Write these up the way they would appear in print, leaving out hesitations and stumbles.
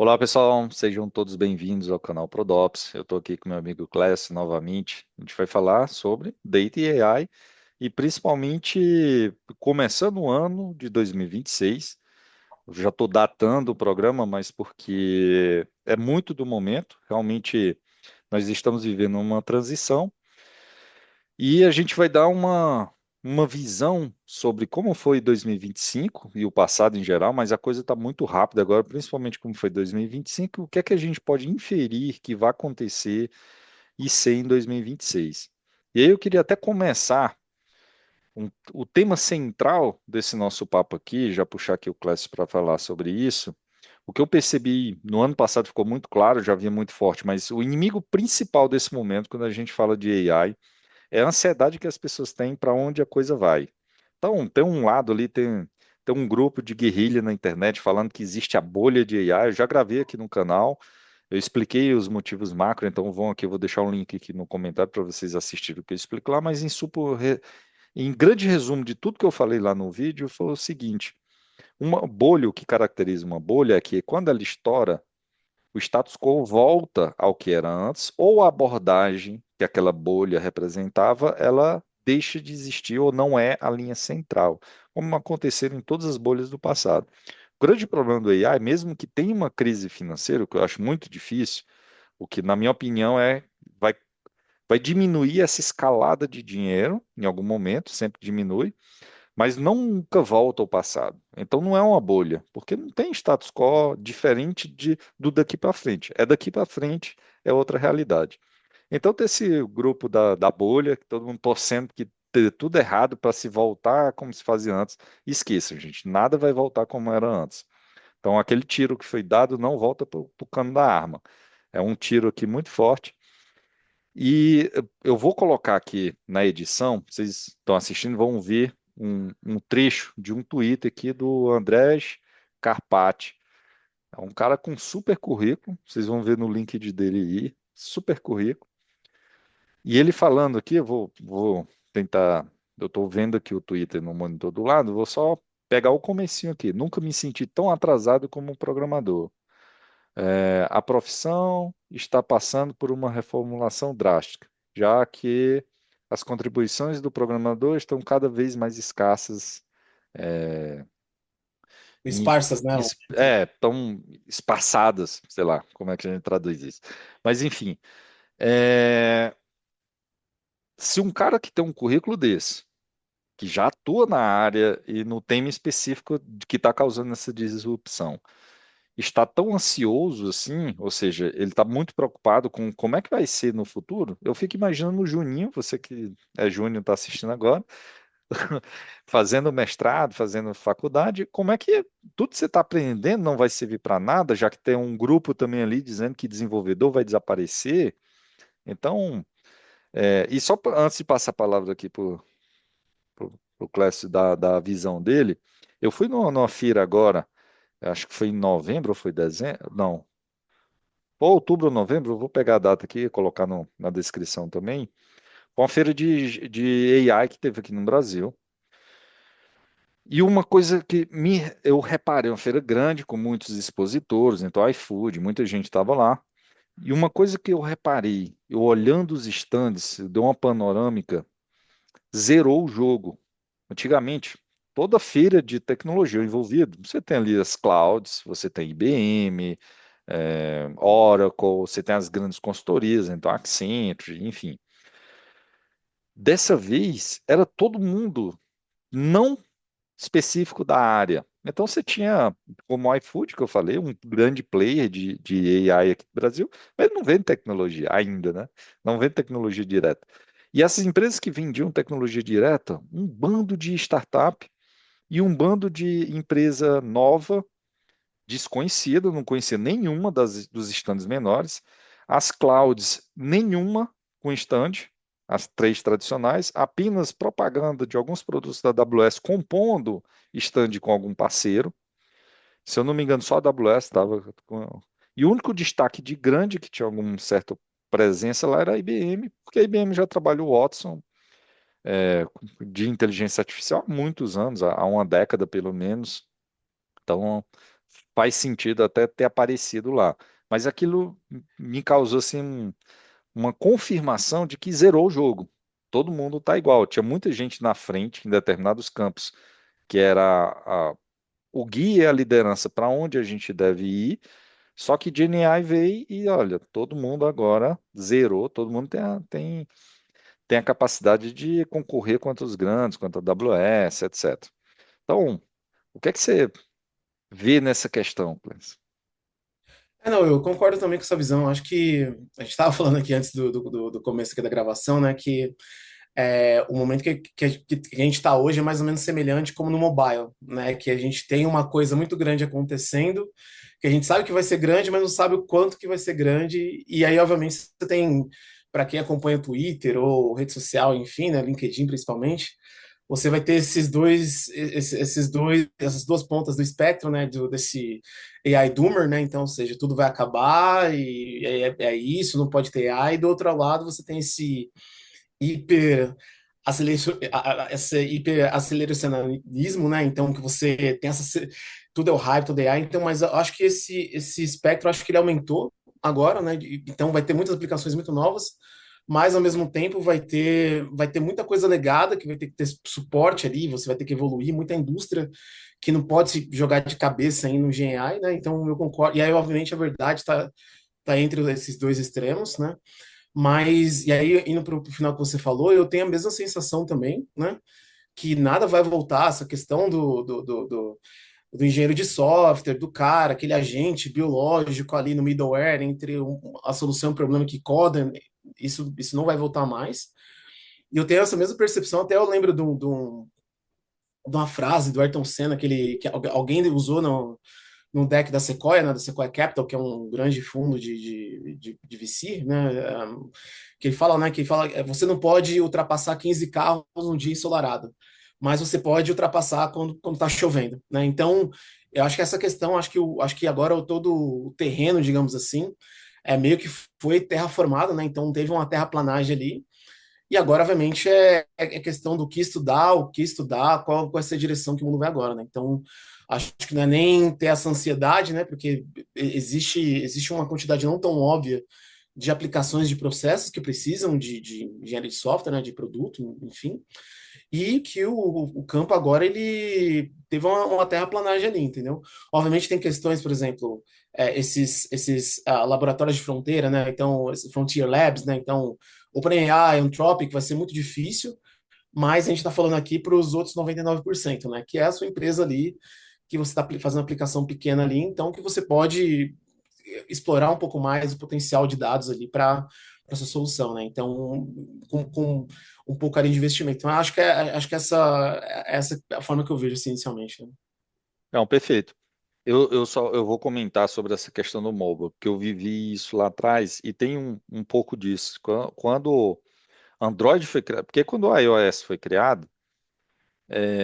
Olá pessoal, sejam todos bem-vindos ao canal Prodops. Eu estou aqui com meu amigo Clécio novamente. A gente vai falar sobre Data e AI e principalmente começando o ano de 2026. Eu já estou datando o programa, mas porque é muito do momento. Realmente nós estamos vivendo uma transição e a gente vai dar uma visão sobre como foi 2025 e 25 e o passado em geral, mas a coisa está muito rápida agora, principalmente como foi 2025, o que é que a gente pode inferir que vai acontecer e ser em 2026. E aí eu queria até começar o tema central desse nosso papo aqui, já puxar aqui o Clécio para falar sobre isso. O que eu percebi no ano passado ficou muito claro, já vinha muito forte, mas o inimigo principal desse momento, quando a gente fala de AI, é a ansiedade que as pessoas têm para onde a coisa vai. Então, tem um lado ali, tem um grupo de guerrilha na internet falando que existe a bolha de AI. Eu já gravei aqui no canal, eu expliquei os motivos macro, então vão aqui, eu vou deixar um link aqui no comentário para vocês assistirem o que eu explico lá, mas em grande resumo de tudo que eu falei lá no vídeo, foi o seguinte: uma bolha, o que caracteriza uma bolha é que quando ela estoura, o status quo volta ao que era antes, ou a abordagem que aquela bolha representava, ela deixa de existir ou não é a linha central, como aconteceu em todas as bolhas do passado. O grande problema do AI, mesmo que tenha uma crise financeira, o que eu acho muito difícil, o que, na minha opinião, vai, vai diminuir essa escalada de dinheiro em algum momento, sempre diminui, mas nunca volta ao passado. Então não é uma bolha, porque não tem status quo diferente do daqui para frente. É daqui para frente, é outra realidade. Então tem esse grupo da bolha, que todo mundo torcendo que dê tudo errado para se voltar como se fazia antes. Esqueçam, gente, nada vai voltar como era antes. Então aquele tiro que foi dado não volta para o cano da arma. É um tiro aqui muito forte. E eu vou colocar aqui na edição, vocês estão assistindo, vão ver um trecho de um tweet aqui do Andrés Carpati. É um cara com super currículo, vocês vão ver no link dele aí, super currículo. E ele falando aqui, vou tentar, eu estou vendo aqui o Twitter no monitor do lado, vou só pegar o comecinho aqui. Nunca me senti tão atrasado como um programador. A profissão está passando por uma reformulação drástica, já que as contribuições do programador estão cada vez mais escassas, é, Esparsas, né? estão espaçadas, sei lá, como é que a gente traduz isso. Mas, enfim, é, se um cara que tem um currículo desse, que já atua na área e no tema específico de que está causando essa disrupção, está tão ansioso assim, ou seja, ele está muito preocupado com como é que vai ser no futuro. Eu fico imaginando o Juninho, você que é júnior, está assistindo agora, fazendo mestrado, fazendo faculdade, como é que tudo que você está aprendendo não vai servir para nada, já que tem um grupo também ali dizendo que desenvolvedor vai desaparecer. Então, e só antes de passar a palavra aqui para o Clécio da visão dele, eu fui numa feira agora, acho que foi em novembro ou foi dezembro, não, ou outubro ou novembro, eu vou pegar a data aqui e colocar na descrição também. Foi uma feira de AI que teve aqui no Brasil. E uma coisa que eu reparei, uma feira grande, com muitos expositores, então iFood, muita gente estava lá. E uma coisa que eu reparei, eu olhando os estandes, deu uma panorâmica, zerou o jogo. Antigamente, toda feira de tecnologia envolvida, você tem ali as clouds, você tem IBM, Oracle, você tem as grandes consultorias, então Accenture, enfim. Dessa vez, era todo mundo não específico da área. Então você tinha, como o iFood, que eu falei, um grande player de AI aqui no Brasil, mas ele não vende tecnologia ainda, né? Não vende tecnologia direta. E essas empresas que vendiam tecnologia direta, um bando de startup e um bando de empresa nova, desconhecida, não conhecia nenhuma dos stands menores. As clouds, nenhuma com stand, as três tradicionais, apenas propaganda de alguns produtos da AWS compondo stand com algum parceiro. Se eu não me engano, só a AWS estava com. E o único destaque de grande que tinha alguma certa presença lá era a IBM, porque a IBM já trabalhou o Watson de inteligência artificial há muitos anos, há uma década pelo menos. Então, faz sentido até ter aparecido lá. Mas aquilo me causou assim uma confirmação de que zerou o jogo. Todo mundo está igual. Tinha muita gente na frente em determinados campos, que era o guia e a liderança para onde a gente deve ir. Só que GenAI veio e olha, todo mundo agora zerou, todo mundo tem a capacidade de concorrer contra os grandes, contra a AWS, etc. Então, o que é que você vê nessa questão, Clenis? Não, eu concordo também com essa visão. Acho que a gente estava falando aqui antes do começo aqui da gravação, né? Que o momento que a gente está hoje é mais ou menos semelhante como no mobile, né? Que a gente tem uma coisa muito grande acontecendo, que a gente sabe que vai ser grande, mas não sabe o quanto que vai ser grande. E aí, obviamente, você tem, para quem acompanha Twitter ou rede social, enfim, né? LinkedIn principalmente, você vai ter essas duas pontas do espectro, né? Desse AI Doomer, né? Então, ou seja, tudo vai acabar e é isso, não pode ter AI. E do outro lado, você tem esse hiper esse hiperaceleracionismo, né? Então que você tem tudo é o hype, tudo é AI. Então, mas eu acho que esse espectro, eu acho que ele aumentou agora, né? Então vai ter muitas aplicações muito novas, mas ao mesmo tempo vai ter muita coisa legada que vai ter que ter suporte ali, você vai ter que evoluir, muita indústria que não pode se jogar de cabeça aí no GenAI, né? Então eu concordo. E aí, obviamente, a verdade está entre esses dois extremos, né? Mas, e aí, indo para o final que você falou, eu tenho a mesma sensação também, né? Que nada vai voltar, essa questão do engenheiro de software, do cara, aquele agente biológico ali no middleware entre a solução e o problema que coda, isso não vai voltar mais. E eu tenho essa mesma percepção, até eu lembro de uma frase do Ayrton Senna que alguém usou no deck da Sequoia, né, da Sequoia Capital, que é um grande fundo de VC, né, que ele fala, né, você não pode ultrapassar 15 carros num dia ensolarado, mas você pode ultrapassar quando está chovendo, né? Então, eu acho que essa questão, acho que agora todo o terreno, digamos assim, meio que foi terraformado, né? Então teve uma terraplanagem ali. E agora, obviamente, é questão do que estudar, o que estudar, qual vai ser a direção que o mundo vai agora, né? Então, acho que não é nem ter essa ansiedade, né? Porque existe uma quantidade não tão óbvia de aplicações de processos que precisam de engenharia de software, né? De produto, enfim. E que o campo agora, ele teve uma terraplanagem ali, entendeu? Obviamente tem questões, por exemplo, esses laboratórios de fronteira, né? Então, esses Frontier Labs, né? Então, OpenAI, Anthropic, vai ser muito difícil, mas a gente está falando aqui para os outros 99%, né? Que é a sua empresa ali, que você está fazendo uma aplicação pequena ali, então que você pode explorar um pouco mais o potencial de dados ali para sua solução, né? Então, com um pouco ali de investimento. Então, acho que essa é a forma que eu vejo assim, inicialmente, né? Não, perfeito. Eu vou comentar sobre essa questão do mobile, porque eu vivi isso lá atrás e tem um pouco disso. Quando Android foi criado, porque quando o iOS foi criado,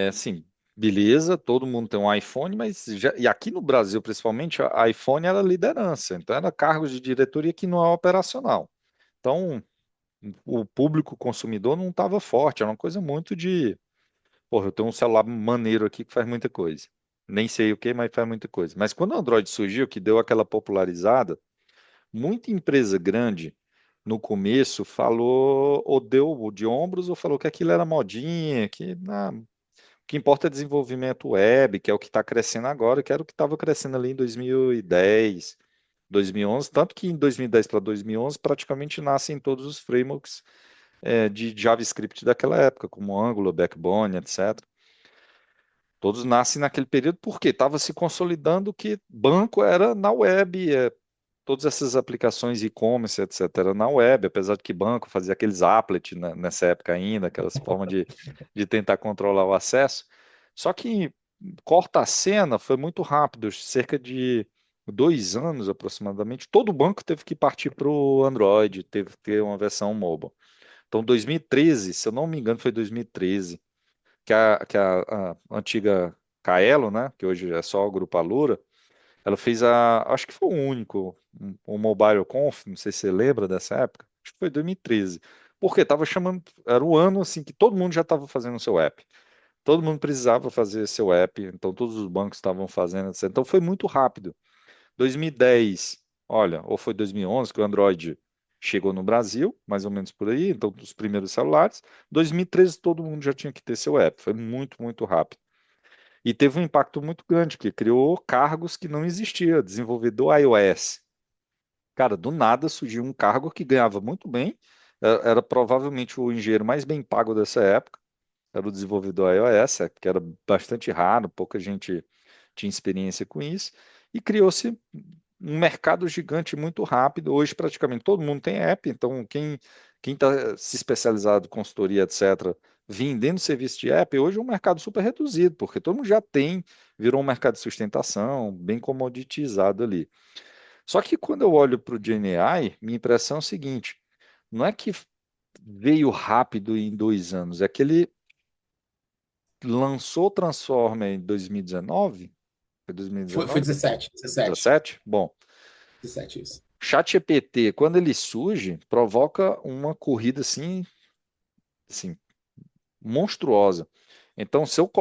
assim, beleza, todo mundo tem um iPhone, mas e aqui no Brasil, principalmente, a iPhone era liderança, então era cargos de diretoria que não é operacional. Então, o público consumidor não estava forte, era uma coisa muito de, porra, eu tenho um celular maneiro aqui que faz muita coisa. Nem sei o que, mas faz muita coisa. Mas quando o Android surgiu, que deu aquela popularizada, muita empresa grande no começo falou, ou deu de ombros, ou falou que aquilo era modinha, que o que importa é desenvolvimento web, que é o que está crescendo agora, que era o que estava crescendo ali em 2010, 2011, tanto que em 2010 para 2011 praticamente nascem todos os frameworks de JavaScript daquela época, como Angular, Backbone, etc. Todos nascem naquele período porque estava se consolidando que banco era na web, todas essas aplicações e-commerce, etc., era na web, apesar de que banco fazia aqueles applet nessa época ainda, aquelas formas de tentar controlar o acesso. Só que corta a cena, foi muito rápido, cerca de 2 anos aproximadamente, todo banco teve que partir para o Android, teve que ter uma versão mobile. Então, 2013, se eu não me engano, foi 2013, que a antiga Kaelo, né, que hoje é só o Grupo Alura, ela fez acho que foi o único, o Mobile Conf, não sei se você lembra dessa época, acho que foi 2013. Porque estava chamando, era o ano assim que todo mundo já estava fazendo o seu app. todo mundo precisava fazer seu app, então todos os bancos estavam fazendo, etc. Então foi muito rápido. 2010, olha, ou foi 2011 que o Android chegou no Brasil, mais ou menos por aí, então os primeiros celulares. 2013 todo mundo já tinha que ter seu app, foi muito, muito rápido. E teve um impacto muito grande, porque criou cargos que não existiam, desenvolvedor iOS. Cara, do nada surgiu um cargo que ganhava muito bem, era provavelmente o engenheiro mais bem pago dessa época, era o desenvolvedor iOS, que era bastante raro, pouca gente tinha experiência com isso, e criou-se um mercado gigante muito rápido. Hoje, praticamente todo mundo tem app, então quem está se especializado em consultoria, etc., vendendo serviço de app, hoje é um mercado super reduzido, porque todo mundo já tem, virou um mercado de sustentação, bem comoditizado ali. Só que quando eu olho para o GenAI, minha impressão é o seguinte: não é que veio rápido em 2 anos, é que ele lançou o Transformer em 2019, foi Foi 2019? 17, 17, 17? Bom, 17 isso. ChatGPT, quando ele surge, provoca uma corrida assim, monstruosa. Então, se eu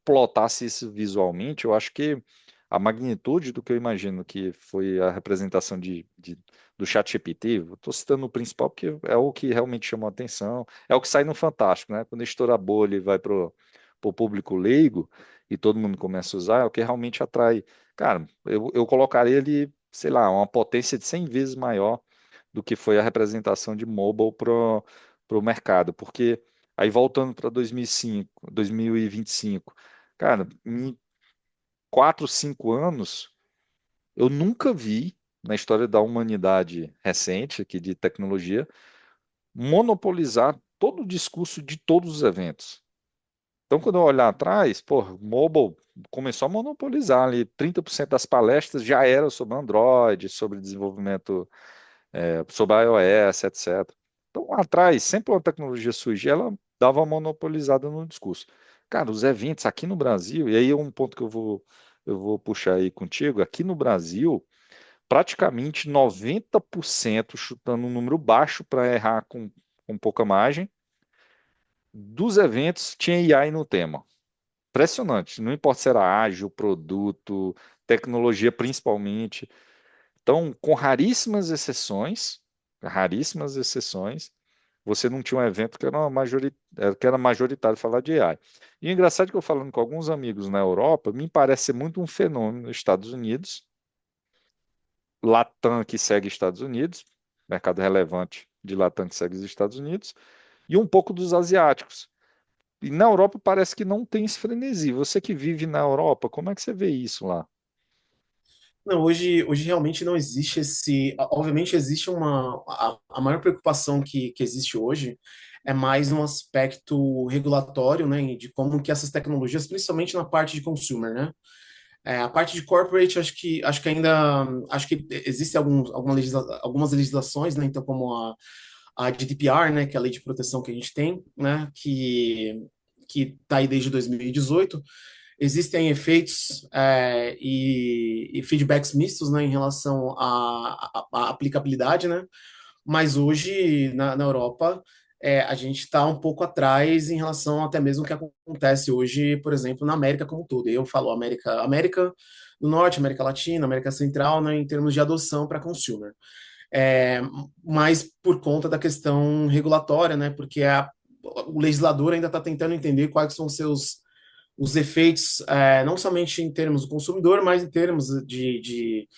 plotasse isso visualmente, eu acho que a magnitude do que eu imagino que foi a representação do ChatGPT, eu estou citando o principal porque é o que realmente chamou a atenção, é o que sai no Fantástico, né? Quando estoura a bolha e vai para o público leigo e todo mundo começa a usar, é o que realmente atrai. Cara, eu colocaria ele, sei lá, uma potência de 100 vezes maior do que foi a representação de mobile para o mercado, porque aí voltando para 2005, 2025, cara, em 4, 5 anos, eu nunca vi na história da humanidade recente, aqui de tecnologia, monopolizar todo o discurso de todos os eventos. Então, quando eu olhar atrás, pô, mobile começou a monopolizar ali, 30% das palestras já eram sobre Android, sobre desenvolvimento sobre a iOS, etc. Então, lá atrás, sempre uma tecnologia surgia, ela dava uma monopolizada no discurso. Cara, os eventos aqui no Brasil, e aí é um ponto que eu vou puxar aí contigo, aqui no Brasil, praticamente 90%, chutando um número baixo para errar com pouca margem, dos eventos tinha AI no tema. Impressionante, não importa se era ágil, produto, tecnologia principalmente. Então, com raríssimas exceções, você não tinha um evento que era majoritário falar de AI. E é engraçado que eu falando com alguns amigos na Europa, me parece ser muito um fenômeno nos Estados Unidos, Latam que segue Estados Unidos, mercado relevante de Latam que segue os Estados Unidos, e um pouco dos asiáticos. E na Europa parece que não tem esse frenesi. Você que vive na Europa, como é que você vê isso lá? Não, hoje realmente não existe esse. Obviamente, existe uma. A maior preocupação que existe hoje é mais no aspecto regulatório, né, de como que essas tecnologias, principalmente na parte de consumer, né? A parte de corporate, acho que ainda. Acho que existem algumas legislações, né? Então, como a GDPR, né, que é a lei de proteção que a gente tem, né, que está aí desde 2018. Existem efeitos e feedbacks mistos, né, em relação à aplicabilidade, né? Mas hoje na Europa a gente está um pouco atrás em relação até mesmo ao que acontece hoje, por exemplo, na América como um todo. Eu falo América do Norte, América Latina, América Central, né, em termos de adoção para consumer. É, mas por conta da questão regulatória, né? Porque o legislador ainda está tentando entender quais são os efeitos, não somente em termos do consumidor, mas em termos de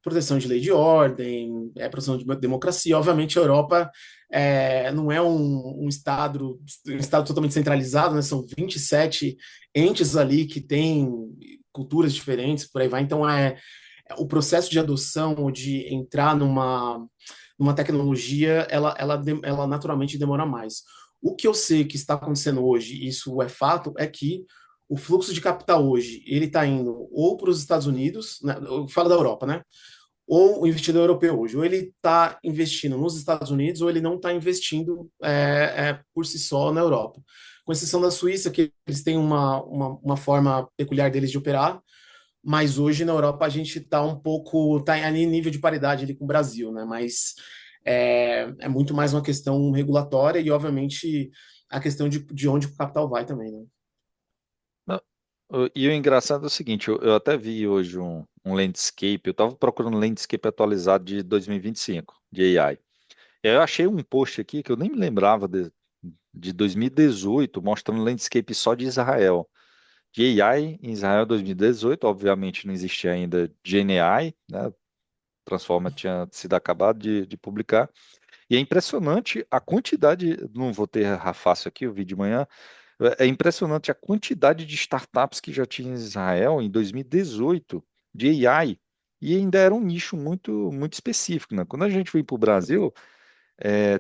proteção de lei de ordem, proteção de democracia. Obviamente, a Europa não é um estado totalmente centralizado, né? São 27 entes ali que têm culturas diferentes, por aí vai. Então, o processo de adoção ou de entrar numa tecnologia, ela naturalmente demora mais. O que eu sei que está acontecendo hoje, isso é fato, é que o fluxo de capital hoje, ele está indo ou para os Estados Unidos, né, eu falo da Europa, né? Ou o investidor europeu hoje, ou ele está investindo nos Estados Unidos, ou ele não está investindo por si só na Europa. Com exceção da Suíça, que eles têm uma forma peculiar deles de operar, mas hoje na Europa a gente está um pouco, está em nível de paridade ali com o Brasil, né? Mas é muito mais uma questão regulatória e, obviamente, a questão de onde o capital vai também, né? Não, e o engraçado é o seguinte, eu até vi hoje um landscape, eu estava procurando um landscape atualizado de 2025, de AI. E aí eu achei um post aqui que eu nem me lembrava de 2018, mostrando landscape só de Israel. De AI em Israel 2018, obviamente não existia ainda GenAI, né? Transforma tinha sido acabado de publicar. E é impressionante a quantidade, não vou ter fácil aqui, eu vi de manhã, é impressionante a quantidade de startups que já tinha em Israel em 2018 de AI. E ainda era um nicho muito específico, né? Quando a gente veio para o Brasil,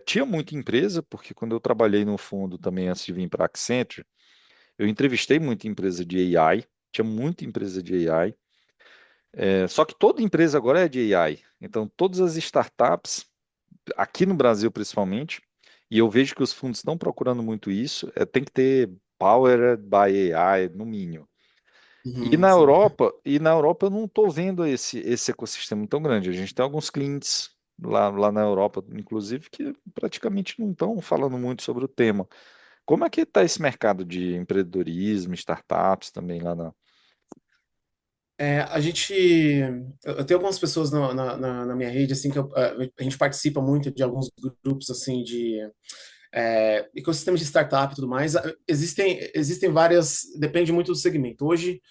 tinha muita empresa, porque quando eu trabalhei no fundo também antes de vir para a Accenture, eu entrevistei muita empresa de AI, tinha muita empresa de AI, só que toda empresa agora é de AI. Então, todas as startups, aqui no Brasil principalmente, e eu vejo que os fundos estão procurando muito isso, tem que ter Powered by AI, no mínimo. Sim. E na Europa eu não estou vendo esse ecossistema tão grande. A gente tem alguns clientes lá na Europa, inclusive, que praticamente não estão falando muito sobre o tema. Como é que está esse mercado de empreendedorismo, startups também lá na... A gente, eu tenho algumas pessoas na minha rede, assim, a gente participa muito de alguns grupos, assim, de ecossistemas de startup e tudo mais. Existem várias, depende muito do segmento. Hoje,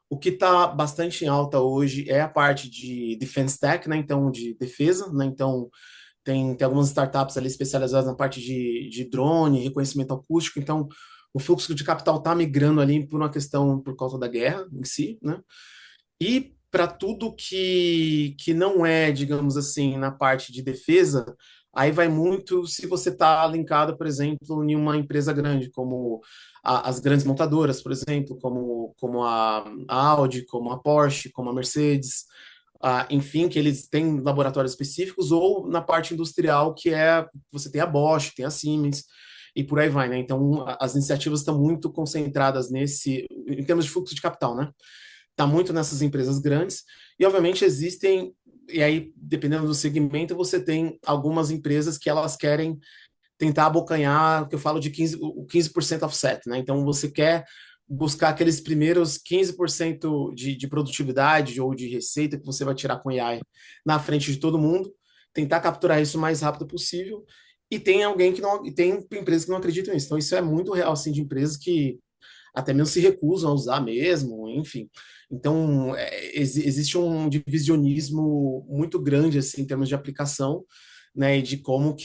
o que está bastante em alta hoje é a parte de defense tech, né? Então, de defesa, né? Então, tem algumas startups ali especializadas na parte de drone, reconhecimento acústico. Então, o fluxo de capital está migrando ali por uma questão por causa da guerra em si, né? E para tudo que não é, digamos assim, na parte de defesa, aí vai muito se você está linkado, por exemplo, em uma empresa grande, como as grandes montadoras, por exemplo, como a Audi, como a Porsche, como a Mercedes, enfim, que eles têm laboratórios específicos, ou na parte industrial, que é você tem a Bosch, tem a Siemens, e por aí vai, né? Então, as iniciativas estão muito concentradas em termos de fluxo de capital, né? Está muito nessas empresas grandes, e obviamente existem, e aí, dependendo do segmento, você tem algumas empresas que elas querem tentar abocanhar, o que eu falo de 15, o 15% offset, né? Então você quer buscar aqueles primeiros 15% de produtividade ou de receita que você vai tirar com AI na frente de todo mundo, tentar capturar isso o mais rápido possível, e tem alguém que não, e tem empresas que não acreditam nisso. Então isso é muito real, assim, de empresas que até mesmo se recusam a usar mesmo, enfim. Então, existe um divisionismo muito grande assim, em termos de aplicação, né, e de qual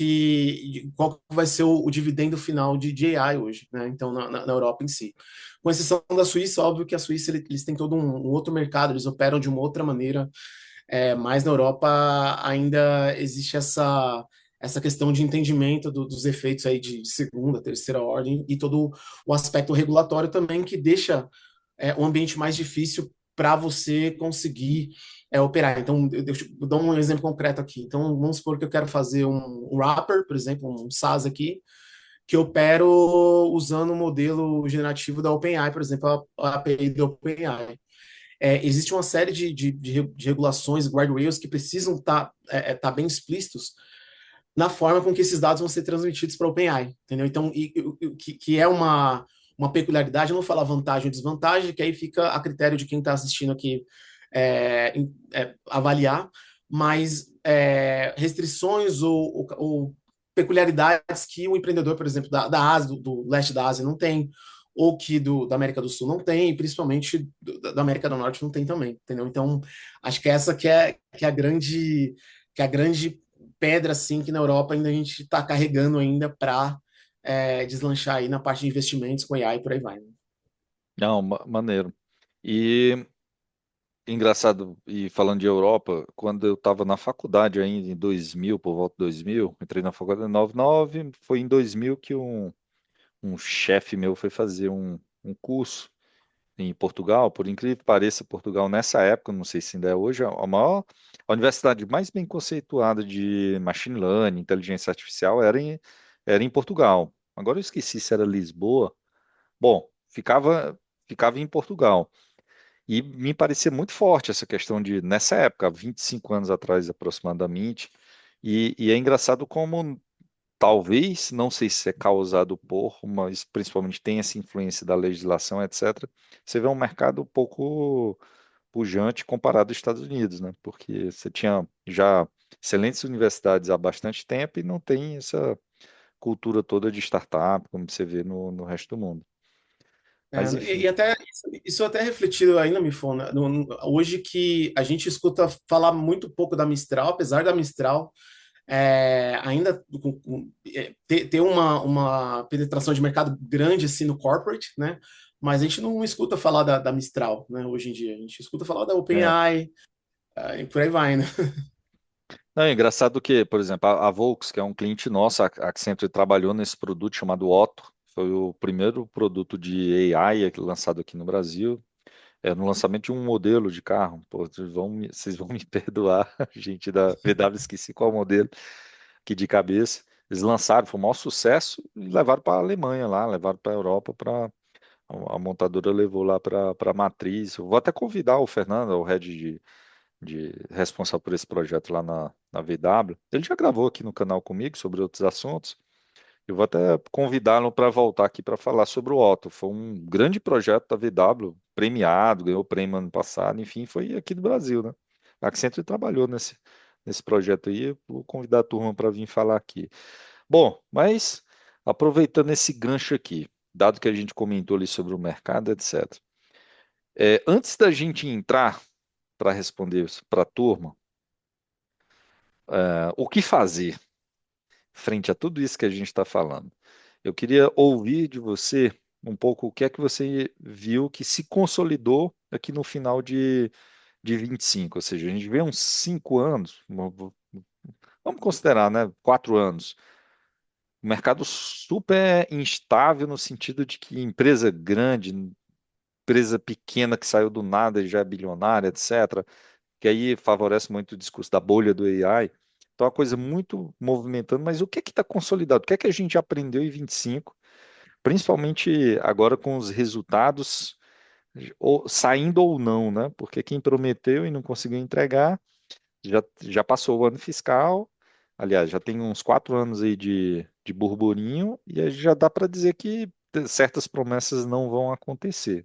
vai ser o dividendo final de AI hoje, né, então na Europa em si. Com exceção da Suíça, óbvio que a Suíça eles têm todo um outro mercado, eles operam de uma outra maneira, mas na Europa ainda existe essa questão de entendimento dos efeitos aí de segunda, terceira ordem e todo o aspecto regulatório também que deixa o ambiente mais difícil para você conseguir operar. Então, eu dou um exemplo concreto aqui. Então, vamos supor que eu quero fazer um wrapper, por exemplo, um SaaS aqui, que eu opero usando o modelo generativo da OpenAI, por exemplo, a API da OpenAI. Existe uma série de regulações, guardrails, que precisam tá bem explícitos na forma com que esses dados vão ser transmitidos para a OpenAI, entendeu? Então, que é uma peculiaridade, eu não vou falar vantagem ou desvantagem, que aí fica a critério de quem está assistindo aqui avaliar, mas restrições ou peculiaridades que o empreendedor, por exemplo, da Ásia, do leste da Ásia não tem, ou que da América do Sul não tem, e principalmente da América do Norte não tem também, entendeu? Então, acho que essa que é a grande pedra assim que na Europa ainda a gente está carregando ainda para deslanchar aí na parte de investimentos com AI e por aí vai, né? Não, maneiro. E engraçado, e falando de Europa, quando eu estava na faculdade ainda, em 2000, por volta de 2000, entrei na faculdade em 99, foi em 2000 que um chefe meu foi fazer um curso em Portugal. Por incrível que pareça, Portugal nessa época, não sei se ainda é hoje, a universidade mais bem conceituada de machine learning, inteligência artificial, era em Portugal. Agora eu esqueci se era Lisboa. Bom, ficava em Portugal. E me parecia muito forte essa questão de, nessa época, 25 anos atrás aproximadamente. E é engraçado como talvez, não sei se é causado por, mas principalmente tem essa influência da legislação, etc. Você vê um mercado um pouco pujante comparado aos Estados Unidos, né? Porque você tinha já excelentes universidades há bastante tempo e não tem essa cultura toda de startup, como você vê no resto do mundo. Mas E, enfim, e até isso até refletido aí na Mifon, né? Hoje que a gente escuta falar muito pouco da Mistral, apesar da Mistral ainda ter uma penetração de mercado grande assim no corporate, né? Mas a gente não escuta falar da Mistral, né? Hoje em dia a gente escuta falar da é. OpenAI, e por aí vai, né? Não, é engraçado que, por exemplo, a Volks, que é um cliente nosso, a Accenture trabalhou nesse produto chamado Otto, foi o primeiro produto de AI lançado aqui no Brasil. É no lançamento de um modelo de carro. Pô, vocês vão me perdoar, gente da VW, esqueci qual modelo aqui de cabeça. Eles lançaram, foi um maior sucesso e levaram para a Alemanha lá, levaram para a Europa, para a montadora levou lá para a matriz. Eu vou até convidar o Fernando, o head de responsável por esse projeto lá na VW. Ele já gravou aqui no canal comigo sobre outros assuntos. Eu vou até convidá-lo para voltar aqui para falar sobre o Otto. Foi um grande projeto da VW, premiado, ganhou o prêmio ano passado, enfim, foi aqui do Brasil, né? A Accenture trabalhou nesse projeto aí, eu vou convidar a turma para vir falar aqui. Bom, mas aproveitando esse gancho aqui, dado que a gente comentou ali sobre o mercado, etc. Antes da gente entrar para responder para a turma, o que fazer frente a tudo isso que a gente está falando? Eu queria ouvir de você um pouco o que é que você viu que se consolidou aqui no final de 25, ou seja, a gente vê uns 5 anos, vamos considerar, né, 4 anos, um mercado super instável no sentido de que empresa grande, empresa pequena que saiu do nada e já é bilionária, etc., que aí favorece muito o discurso da bolha do AI. Então, é uma coisa muito movimentando, mas o que é que está consolidado? O que é que a gente aprendeu em 25, principalmente agora com os resultados saindo ou não, né? Porque quem prometeu e não conseguiu entregar já passou o ano fiscal. Aliás, já tem uns 4 anos aí de burburinho e aí já dá para dizer que certas promessas não vão acontecer.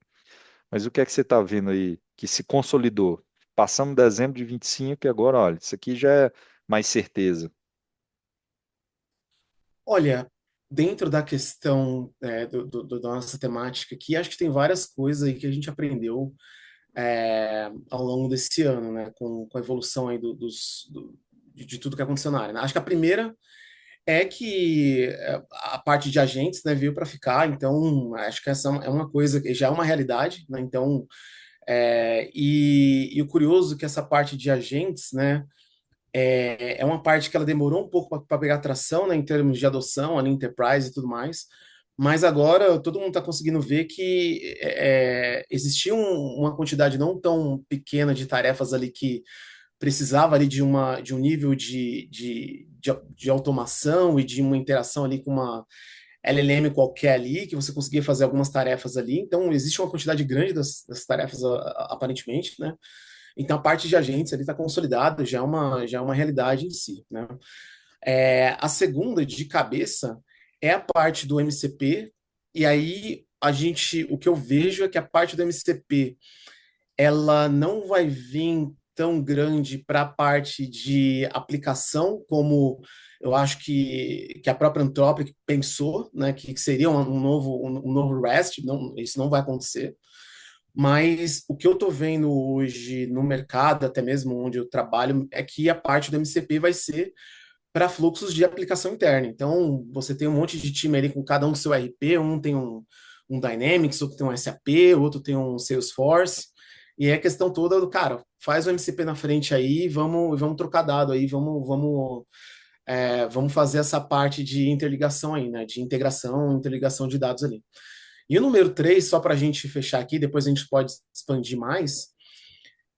Mas o que é que você está vendo aí que se consolidou? Passamos dezembro de 25 e agora, olha, isso aqui já é mais certeza. Olha, dentro da questão da nossa temática aqui, acho que tem várias coisas aí que a gente aprendeu ao longo desse ano, né, com a evolução aí de tudo que aconteceu na área, né? Acho que a primeira é que a parte de agentes, né, veio para ficar, então acho que essa é uma coisa que já é uma realidade, né? Então, e o curioso é que essa parte de agentes, né, é uma parte que ela demorou um pouco para pegar tração, né, em termos de adoção, ali, enterprise e tudo mais. Mas agora todo mundo está conseguindo ver que existia uma quantidade não tão pequena de tarefas ali que precisava ali de um nível de automação e de uma interação ali com uma LLM qualquer ali, que você conseguia fazer algumas tarefas ali. Então, existe uma quantidade grande das tarefas, aparentemente, né? Então, a parte de agentes ali está consolidada, já é uma realidade em si, né? A segunda, de cabeça, é a parte do MCP, e aí o que eu vejo é que a parte do MCP ela não vai vir tão grande para a parte de aplicação, como eu acho que a própria Anthropic pensou, né, que seria um novo REST, não, isso não vai acontecer. Mas o que eu estou vendo hoje no mercado, até mesmo onde eu trabalho, é que a parte do MCP vai ser para fluxos de aplicação interna. Então, você tem um monte de time ali com cada um com seu RP, um tem um Dynamics, outro tem um SAP, outro tem um Salesforce, e é a questão toda do, cara, faz o MCP na frente aí, vamos trocar dado aí, vamos fazer essa parte de interligação aí, né, de integração, interligação de dados ali. E o número 3, só para a gente fechar aqui, depois a gente pode expandir mais,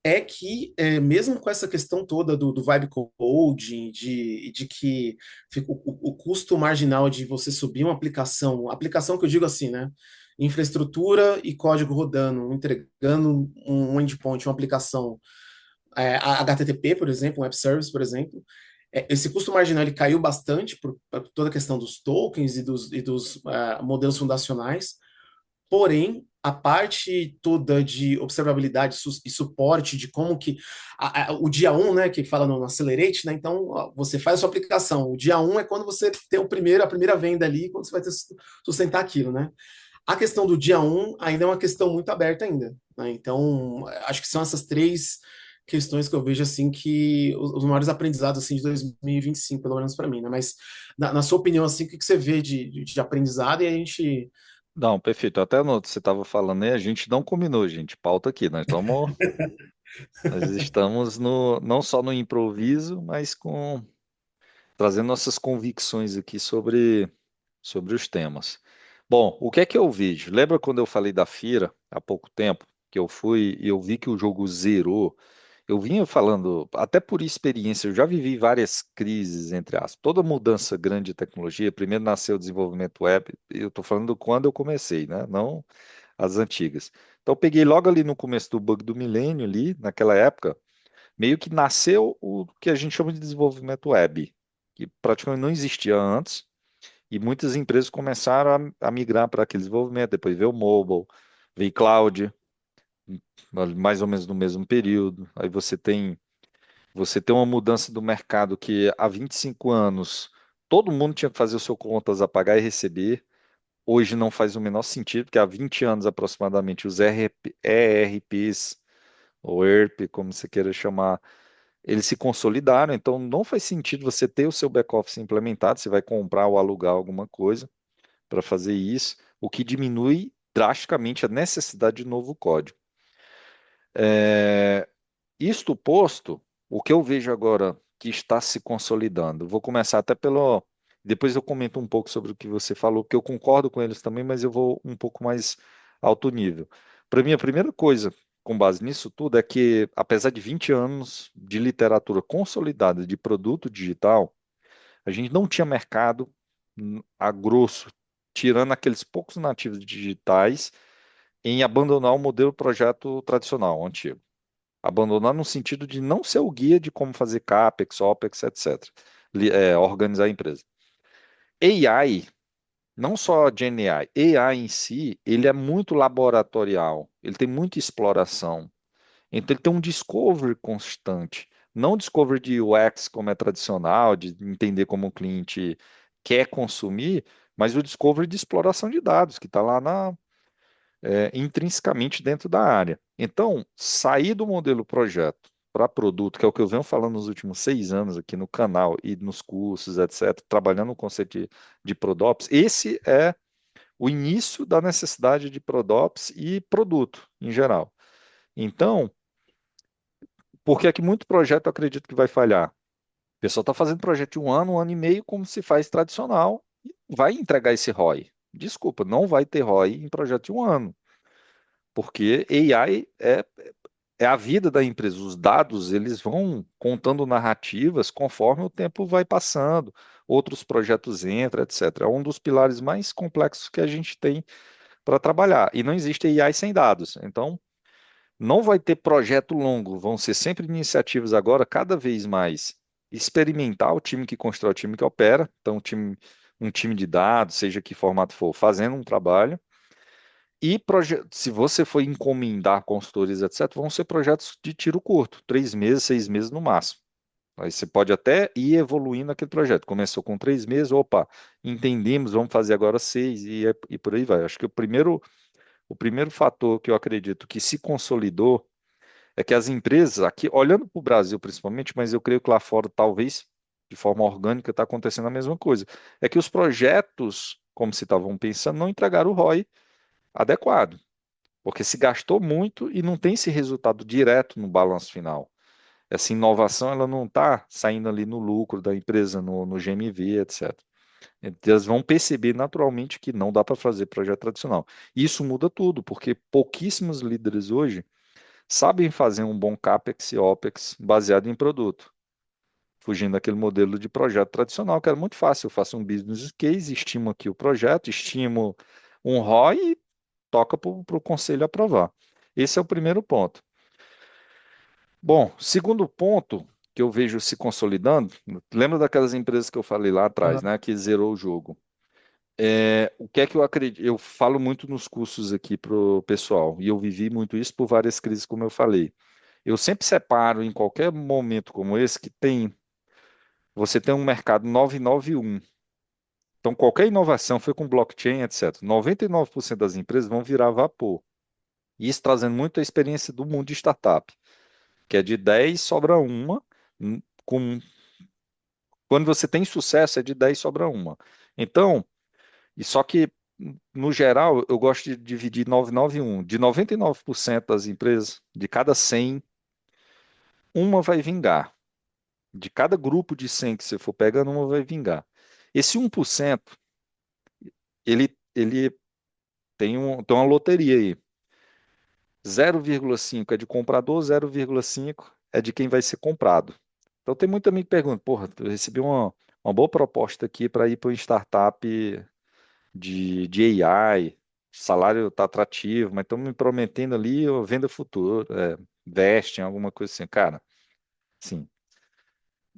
é que, mesmo com essa questão toda do vibe coding, de que o custo marginal de você subir uma aplicação que eu digo assim, né? Infraestrutura e código rodando, entregando um endpoint, uma aplicação HTTP, por exemplo, um web service, por exemplo, esse custo marginal ele caiu bastante por toda a questão dos tokens e dos modelos fundacionais. Porém, a parte toda de observabilidade e suporte de como que o dia um, né, que fala no Accelerate, né? Então, ó, você faz a sua aplicação. O dia um é quando você tem a primeira venda ali, quando você vai ter sustentar aquilo, né? A questão do dia um ainda é uma questão muito aberta ainda, né? Então, acho que são essas três questões que eu vejo assim que os maiores aprendizados assim de 2025, pelo menos para mim, né? Mas na sua opinião assim, o que você vê de aprendizado e a gente Não, perfeito. Até no você estava falando aí, a gente não combinou, gente. Pauta aqui. Nós estamos no, não só no improviso, mas com trazendo nossas convicções aqui sobre os temas. Bom, o que é que eu vejo? Lembra quando eu falei da Fira há pouco tempo, que eu fui e eu vi que o jogo zerou? Eu vinha falando, até por experiência, eu já vivi várias crises, entre aspas. Toda mudança grande de tecnologia, primeiro nasceu o desenvolvimento web, eu estou falando quando eu comecei, né? Não as antigas. Então, eu peguei logo ali no começo do bug do milênio, ali, naquela época, meio que nasceu o que a gente chama de desenvolvimento web, que praticamente não existia antes, e muitas empresas começaram a migrar para aquele desenvolvimento, depois veio o mobile, veio cloud, mais ou menos no mesmo período. Aí você tem uma mudança do mercado que há 25 anos todo mundo tinha que fazer o seu contas a pagar e receber. Hoje não faz o menor sentido, porque há 20 anos aproximadamente os ERPs, ou ERP, como você queira chamar, eles se consolidaram, então não faz sentido você ter o seu back-office implementado, você vai comprar ou alugar alguma coisa para fazer isso, o que diminui drasticamente a necessidade de novo código. Isto posto, o que eu vejo agora que está se consolidando, vou começar até pelo. Depois eu comento um pouco sobre o que você falou, que eu concordo com eles também, mas eu vou um pouco mais alto nível. Para mim, a primeira coisa, com base nisso tudo, é que, apesar de 20 anos de literatura consolidada de produto digital, a gente não tinha mercado a grosso, tirando aqueles poucos nativos digitais, em abandonar o modelo projeto tradicional, antigo. Abandonar no sentido de não ser o guia de como fazer CAPEX, OPEX, etc. Organizar a empresa. AI, não só GenAI, AI em si, ele é muito laboratorial, ele tem muita exploração. Então ele tem um discovery constante. Não discovery de UX como é tradicional, de entender como o cliente quer consumir, mas o discovery de exploração de dados, que está lá intrinsecamente dentro da área. Então, sair do modelo projeto para produto, que é o que eu venho falando nos últimos 6 anos aqui no canal e nos cursos, etc., trabalhando no conceito de ProDops, esse é o início da necessidade de ProDops e produto em geral. Então, por que é que muito projeto eu acredito que vai falhar? O pessoal está fazendo projeto de um ano e meio, como se faz tradicional, e vai entregar esse ROI. Desculpa, não vai ter ROI em projeto de um ano. Porque AI é a vida da empresa. Os dados, eles vão contando narrativas conforme o tempo vai passando, outros projetos entram, etc. É um dos pilares mais complexos que a gente tem para trabalhar. E não existe AI sem dados. Então, não vai ter projeto longo, vão ser sempre iniciativas agora, cada vez mais experimentar o time que constrói, o time que opera. Então, um time de dados, seja que formato for, fazendo um trabalho. E se você for encomendar consultores, etc., vão ser projetos de tiro curto, 3 meses, 6 meses no máximo. Aí você pode até ir evoluindo aquele projeto. Começou com 3 meses, opa, entendemos, vamos fazer agora 6 e por aí vai. Acho que o primeiro fator que eu acredito que se consolidou é que as empresas, aqui, olhando para o Brasil principalmente, mas eu creio que lá fora talvez de forma orgânica está acontecendo a mesma coisa, é que os projetos, como se estavam pensando, não entregaram o ROI adequado. Porque se gastou muito e não tem esse resultado direto no balanço final. Essa inovação ela não está saindo ali no lucro da empresa, no GMV, etc. Eles vão perceber naturalmente que não dá para fazer projeto tradicional. Isso muda tudo, porque pouquíssimos líderes hoje sabem fazer um bom CAPEX e OPEX baseado em produto, fugindo daquele modelo de projeto tradicional, que era muito fácil. Eu faço um business case, estimo aqui o projeto, estimo um ROI e toca para o conselho aprovar. Esse é o primeiro ponto. Bom, segundo ponto, que eu vejo se consolidando, lembra daquelas empresas que eu falei lá atrás, Aham. né, que zerou o jogo? O que é que eu acredito? Eu falo muito nos cursos aqui pro pessoal, e eu vivi muito isso por várias crises, como eu falei. Eu sempre separo em qualquer momento como esse que você tem um mercado 991. Então, qualquer inovação foi com blockchain, etc. 99% das empresas vão virar vapor. Isso trazendo muito a experiência do mundo de startup, que é de 10 sobra uma, quando você tem sucesso é de 10 sobra uma. Então, e só que no geral eu gosto de dividir 991. De 99% das empresas, de cada 100, uma vai vingar. De cada grupo de 100 que você for pegando, uma vai vingar. Esse 1%, ele tem uma loteria aí. 0,5 é de comprador, 0,5 é de quem vai ser comprado. Então tem muito amigo que pergunta, porra, eu recebi uma boa proposta aqui para ir para uma startup de AI, salário está atrativo, mas estão me prometendo ali venda futura, vesting, alguma coisa assim. Cara, sim,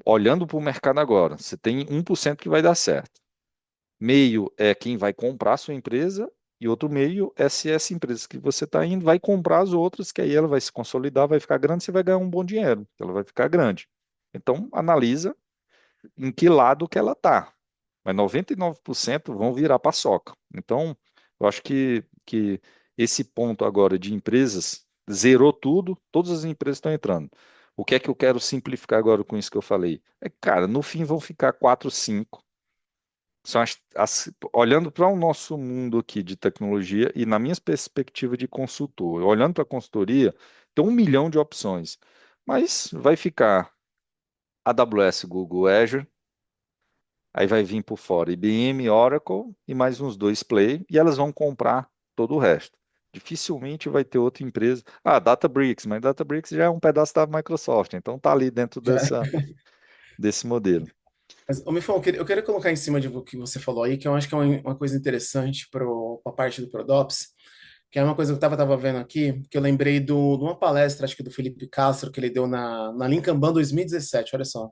olhando para o mercado agora, você tem 1% que vai dar certo. Meio é quem vai comprar a sua empresa e outro meio é se essa empresa que você está indo vai comprar as outras, que aí ela vai se consolidar, vai ficar grande, você vai ganhar um bom dinheiro, ela vai ficar grande. Então, analisa em que lado que ela está. Mas 99% vão virar paçoca. Então, eu acho que esse ponto agora de empresas zerou tudo, todas as empresas estão entrando. O que é que eu quero simplificar agora com isso que eu falei? Cara, no fim vão ficar 4, 5. Olhando para o nosso mundo aqui de tecnologia e na minha perspectiva de consultor, olhando para a consultoria, tem 1 milhão de opções, mas vai ficar AWS, Google, Azure, aí vai vir por fora IBM, Oracle e mais uns dois play, e elas vão comprar todo o resto. Dificilmente vai ter outra empresa. Ah, Databricks, mas Databricks já é um pedaço da Microsoft, então tá ali dentro Já. desse modelo. Mas, ô, Mifão, eu queria colocar em cima de o que você falou aí, que eu acho que é uma coisa interessante para a parte do Prodops, que é uma coisa que eu estava vendo aqui, que eu lembrei de uma palestra, acho que do Felipe Castro, que ele deu na Lincoln Ban 2017, olha só.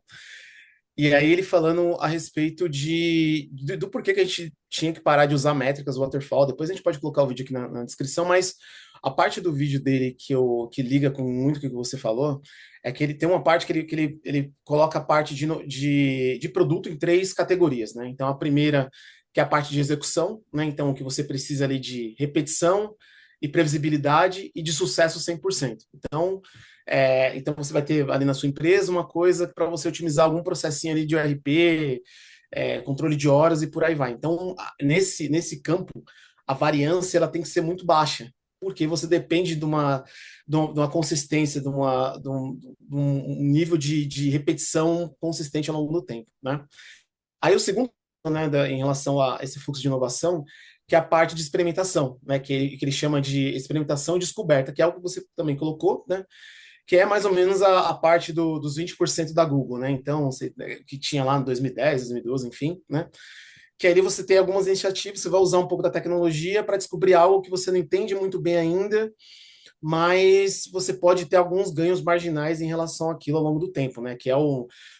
E aí ele falando a respeito do porquê que a gente tinha que parar de usar métricas waterfall. Depois a gente pode colocar o vídeo aqui na descrição, mas a parte do vídeo dele que liga com muito o que você falou é que ele tem uma parte que ele coloca a parte de produto em três categorias, né? Então a primeira, que é a parte de execução, né? Então o que você precisa ali de repetição e previsibilidade e de sucesso 100%. Então você vai ter ali na sua empresa uma coisa para você otimizar algum processinho ali de ORP, controle de horas e por aí vai. Então, nesse campo, a variância ela tem que ser muito baixa, porque você depende de uma consistência, de um nível de repetição consistente ao longo do tempo, né? Aí o segundo, né, em relação a esse fluxo de inovação, que é a parte de experimentação, né, que ele chama de experimentação e descoberta, que é algo que você também colocou, né, que é mais ou menos a parte dos 20% da Google, né? Então, que tinha lá em 2010, 2012, enfim, né? Que aí você tem algumas iniciativas, você vai usar um pouco da tecnologia para descobrir algo que você não entende muito bem ainda, mas você pode ter alguns ganhos marginais em relação àquilo ao longo do tempo, né? Que é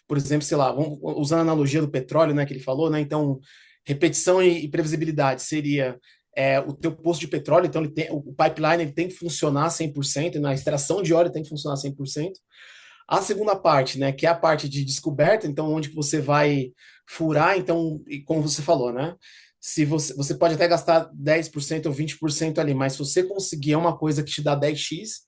por exemplo, sei lá, usando a analogia do petróleo, né, que ele falou, né? Então, repetição e previsibilidade seria o teu poço de petróleo, então o pipeline ele tem que funcionar 100%, na extração de óleo tem que funcionar 100%. A segunda parte, né, que é a parte de descoberta, então onde que você vai furar, então, e como você falou, né? Se você pode até gastar 10% ou 20% ali, mas se você conseguir uma coisa que te dá 10x,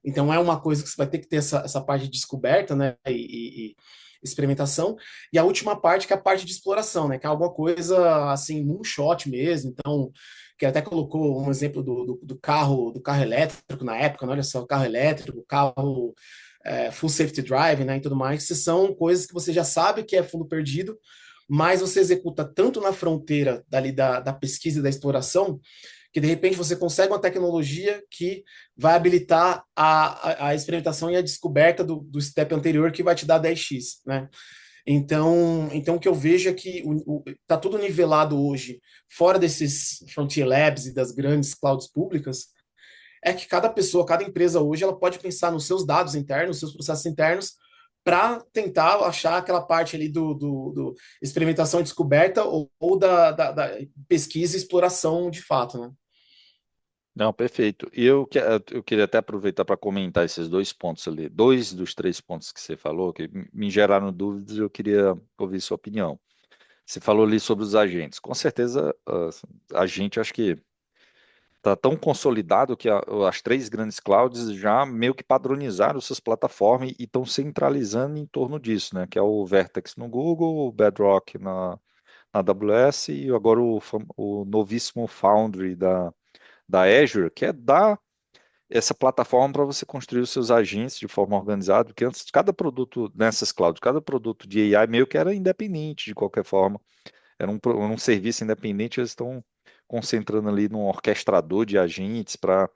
então é uma coisa que você vai ter que ter essa parte de descoberta, né? E experimentação. E a última parte, que é a parte de exploração, né? Que é alguma coisa assim, moonshot mesmo. Então, que até colocou um exemplo do carro elétrico na época, né? Olha só, carro elétrico, carro full safety drive, né, e tudo mais, que são coisas que você já sabe que é fundo perdido, mas você executa tanto na fronteira dali da pesquisa e da exploração, que de repente você consegue uma tecnologia que vai habilitar a experimentação e a descoberta do step anterior que vai te dar 10x, né? Então o que eu vejo é que está tudo nivelado hoje, fora desses Frontier Labs e das grandes clouds públicas, é que cada pessoa, cada empresa hoje, ela pode pensar nos seus dados internos, nos seus processos internos, para tentar achar aquela parte ali do experimentação e descoberta ou da pesquisa e exploração de fato, né? Não, perfeito. E eu queria até aproveitar para comentar esses dois pontos ali, dois dos três pontos que você falou, que me geraram dúvidas, e eu queria ouvir sua opinião. Você falou ali sobre os agentes. Com certeza, a gente acho que está tão consolidado que as três grandes clouds já meio que padronizaram suas plataformas e estão centralizando em torno disso, né? Que é o Vertex no Google, o Bedrock na AWS e agora o novíssimo Foundry da Azure, que é dar essa plataforma para você construir os seus agentes de forma organizada, porque antes cada produto nessas clouds, cada produto de AI meio que era independente de qualquer forma, era um serviço independente, eles estão concentrando ali num orquestrador de agentes para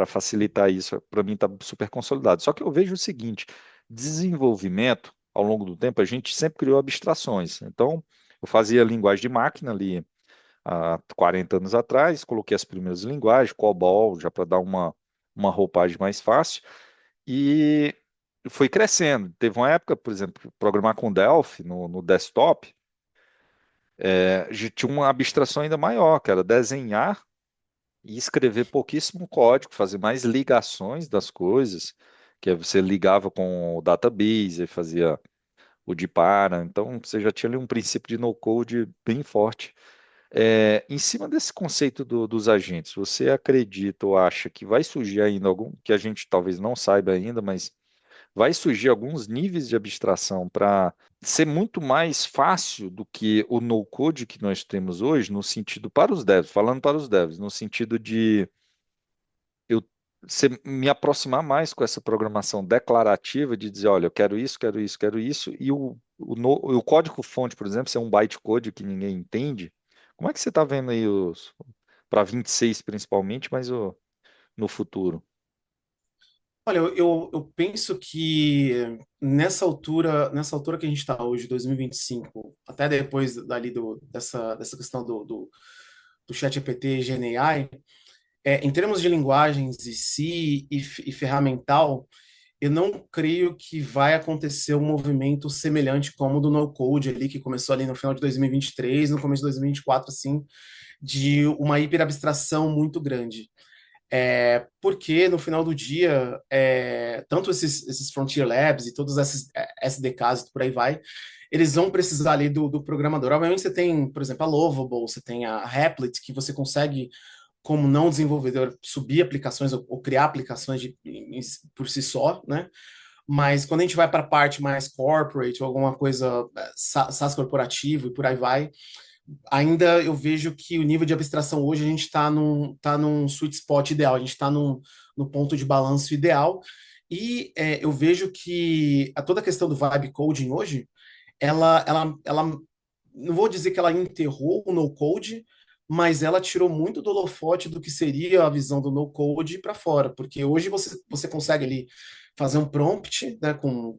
facilitar isso. Para mim está super consolidado. Só que eu vejo o seguinte, desenvolvimento ao longo do tempo, a gente sempre criou abstrações. Então, eu fazia linguagem de máquina ali há 40 anos atrás, coloquei as primeiras linguagens, COBOL, já para dar uma roupagem mais fácil, e foi crescendo. Teve uma época, por exemplo, programar com Delphi no desktop, tinha uma abstração ainda maior, que era desenhar e escrever pouquíssimo código, fazer mais ligações das coisas, que aí você ligava com o database e fazia o de para, então você já tinha ali um princípio de no-code bem forte. Em cima desse conceito dos agentes, você acredita ou acha que vai surgir ainda algum, que a gente talvez não saiba ainda, mas vai surgir alguns níveis de abstração para ser muito mais fácil do que o no-code que nós temos hoje, no sentido para os devs, falando para os devs, no sentido de eu me aproximar mais com essa programação declarativa de dizer, olha, eu quero isso, quero isso, quero isso, e o código-fonte, por exemplo, se é um bytecode que ninguém entende, como é que você está vendo aí para 26 principalmente, mas no futuro? Olha, eu penso que nessa altura que a gente está hoje, 2025, até depois dali dessa questão do ChatGPT e GenAI, em termos de linguagens em si e ferramental, eu não creio que vai acontecer um movimento semelhante como o do no-code ali, que começou ali no final de 2023, no começo de 2024, assim, de uma hiperabstração muito grande. Porque no final do dia, tanto esses Frontier Labs e todos esses SDKs e por aí vai, eles vão precisar ali do programador. Obviamente você tem, por exemplo, a Lovable, você tem a Replit, que você consegue, como não desenvolvedor, subir aplicações ou criar aplicações por si só, né? Mas quando a gente vai para a parte mais corporate ou alguma coisa SaaS corporativo e por aí vai, ainda eu vejo que o nível de abstração hoje a gente tá num sweet spot ideal, a gente está no ponto de balanço ideal. E eu vejo que toda a questão do vibe coding hoje, ela não vou dizer que ela enterrou o no-code, mas ela tirou muito do holofote do que seria a visão do no-code para fora, porque hoje você consegue ali fazer um prompt, né, com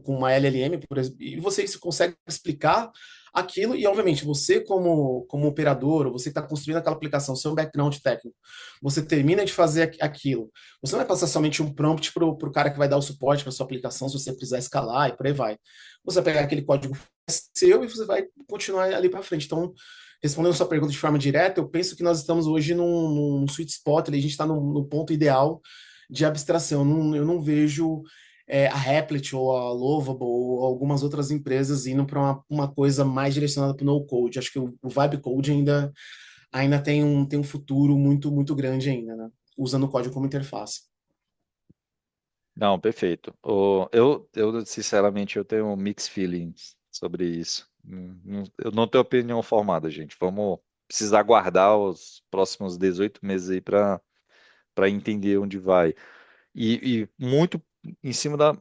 uma LLM, por exemplo, e você isso consegue explicar aquilo, e obviamente você como operador, ou você que está construindo aquela aplicação, seu background técnico, você termina de fazer aquilo, você não vai passar somente um prompt para o cara que vai dar o suporte para sua aplicação, se você precisar escalar e por aí vai. Você vai pegar aquele código seu e você vai continuar ali para frente. Então, respondendo a sua pergunta de forma direta, eu penso que nós estamos hoje num sweet spot, ali, a gente está no ponto ideal de abstração. Eu não vejo a Replit ou a Lovable ou algumas outras empresas indo para uma coisa mais direcionada para o no-code. Acho que o Vibe Code ainda tem um futuro muito grande ainda, né? Usando o código como interface. Não, perfeito. Sinceramente, eu tenho mixed feelings sobre isso. Eu não tenho opinião formada, gente. Vamos precisar aguardar os próximos 18 meses aí para entender onde vai. E muito em cima da.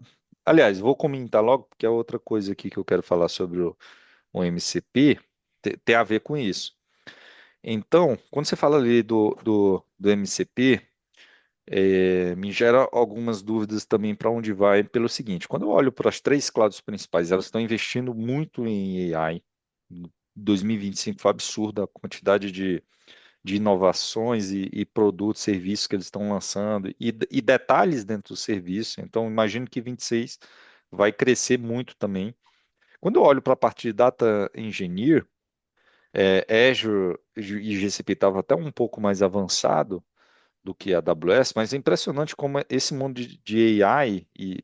Aliás, vou comentar logo, porque é outra coisa aqui que eu quero falar sobre o MCP tem a ver com isso. Então, quando você fala ali do MCP, me gera algumas dúvidas também para onde vai, pelo seguinte: quando eu olho para as três clouds principais, elas estão investindo muito em AI. Em 2025 foi absurda a quantidade de de inovações e produtos, serviços que eles estão lançando e detalhes dentro do serviço. Então, imagino que 26 vai crescer muito também. Quando eu olho para a parte de Data Engineer, Azure e GCP estava até um pouco mais avançado do que a AWS, mas é impressionante como esse mundo de AI e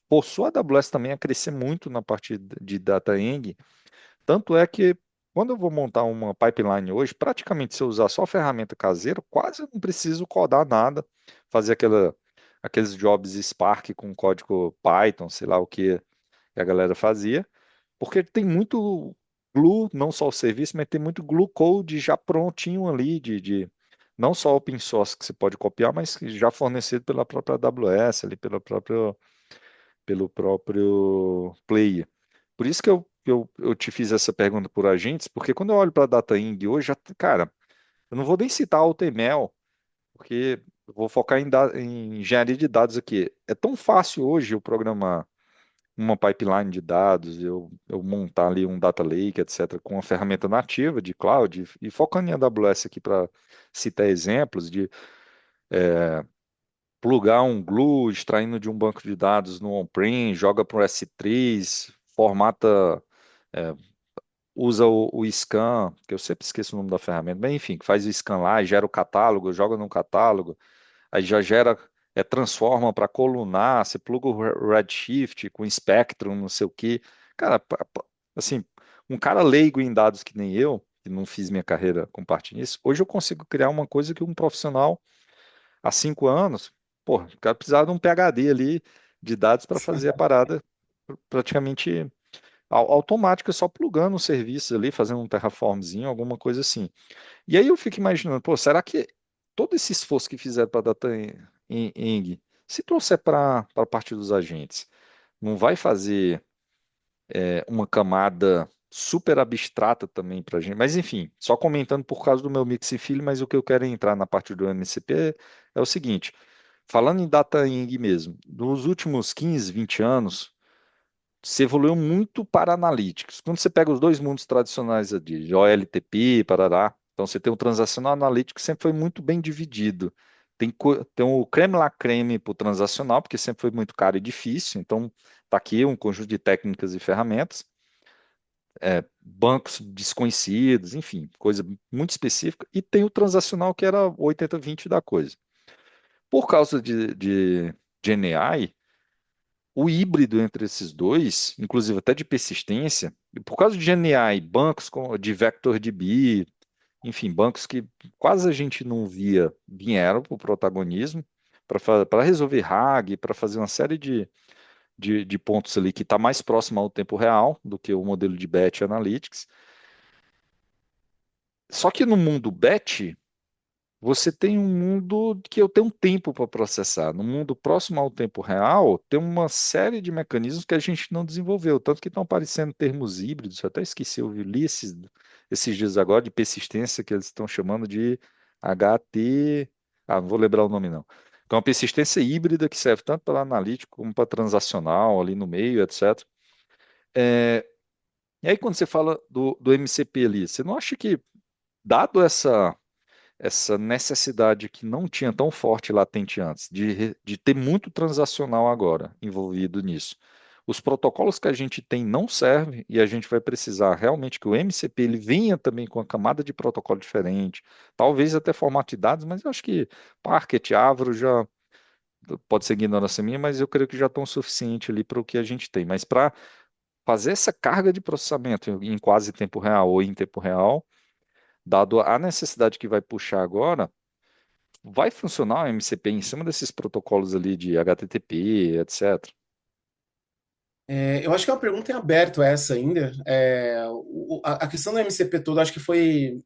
forçou a AWS também a crescer muito na parte de Data Eng. Tanto é que quando eu vou montar uma pipeline hoje, praticamente se eu usar só ferramenta caseira, quase eu não preciso codar nada, fazer aqueles jobs Spark com código Python, sei lá o que a galera fazia, porque tem muito glue, não só o serviço, mas tem muito glue code já prontinho ali, não só open source que você pode copiar, mas já fornecido pela própria AWS, ali pelo próprio player. Por isso que eu te fiz essa pergunta por agentes, porque quando eu olho para a Data Ing hoje, cara, eu não vou nem citar a UTML, porque eu vou focar em engenharia de dados aqui. É tão fácil hoje eu programar uma pipeline de dados, eu montar ali um data lake, etc., com uma ferramenta nativa de cloud, e focando em AWS aqui para citar exemplos de plugar um glue, extraindo de um banco de dados no on-prem, joga para o S3, formata, é, usa o scan, que eu sempre esqueço o nome da ferramenta, mas enfim, que faz o scan lá, gera o catálogo, joga no catálogo, aí já gera, transforma para colunar, você pluga o Redshift com Spectrum, não sei o quê. Cara, assim, um cara leigo em dados que nem eu, que não fiz minha carreira com parte nisso, hoje eu consigo criar uma coisa que um profissional há 5 anos, pô, o cara precisava de um PhD ali de dados para fazer a parada praticamente automática, só plugando os serviços ali, fazendo um Terraformzinho, alguma coisa assim. E aí eu fico imaginando, pô, será que todo esse esforço que fizeram para Data Eng, se trouxer para a parte dos agentes, não vai fazer uma camada super abstrata também para a gente? Mas enfim, só comentando por causa do meu mix e filho, mas o que eu quero entrar na parte do MCP é o seguinte, falando em Data Eng mesmo, nos últimos 15, 20 anos, se evoluiu muito para analytics. Quando você pega os dois mundos tradicionais de OLTP, parará, então você tem o transacional analytics, sempre foi muito bem dividido. Tem o creme la creme para o transacional, porque sempre foi muito caro e difícil, então está aqui um conjunto de técnicas e ferramentas, bancos desconhecidos, enfim, coisa muito específica, e tem o transacional que era 80-20 da coisa. Por causa de GenAI, o híbrido entre esses dois, inclusive até de persistência, por causa de GNI, bancos de VectorDB, enfim, bancos que quase a gente não via, vieram para o protagonismo para resolver RAG, para fazer uma série de pontos ali que está mais próximo ao tempo real do que o modelo de Batch Analytics. Só que no mundo Batch, você tem um mundo que eu tenho um tempo para processar. No mundo próximo ao tempo real, tem uma série de mecanismos que a gente não desenvolveu, tanto que estão aparecendo termos híbridos. Eu até esqueci, eu li esses dias agora de persistência que eles estão chamando de HT. Ah, não vou lembrar o nome não. Então, uma persistência híbrida que serve tanto para analítico como para transacional ali no meio, etc. É, e aí, quando você fala do MCP ali, você não acha que, dado essa necessidade que não tinha tão forte latente antes, de ter muito transacional agora envolvido nisso. Os protocolos que a gente tem não servem e a gente vai precisar realmente que o MCP ele venha também com uma camada de protocolo diferente, talvez até formato de dados, mas eu acho que Parquet, Avro já pode ser ignorância minha, mas eu creio que já estão suficiente ali para o que a gente tem. Mas para fazer essa carga de processamento em quase tempo real ou em tempo real, dado a necessidade que vai puxar agora, vai funcionar o MCP em cima desses protocolos ali de HTTP, etc. Eu acho que é uma pergunta em aberto essa ainda. A questão do MCP todo, acho que foi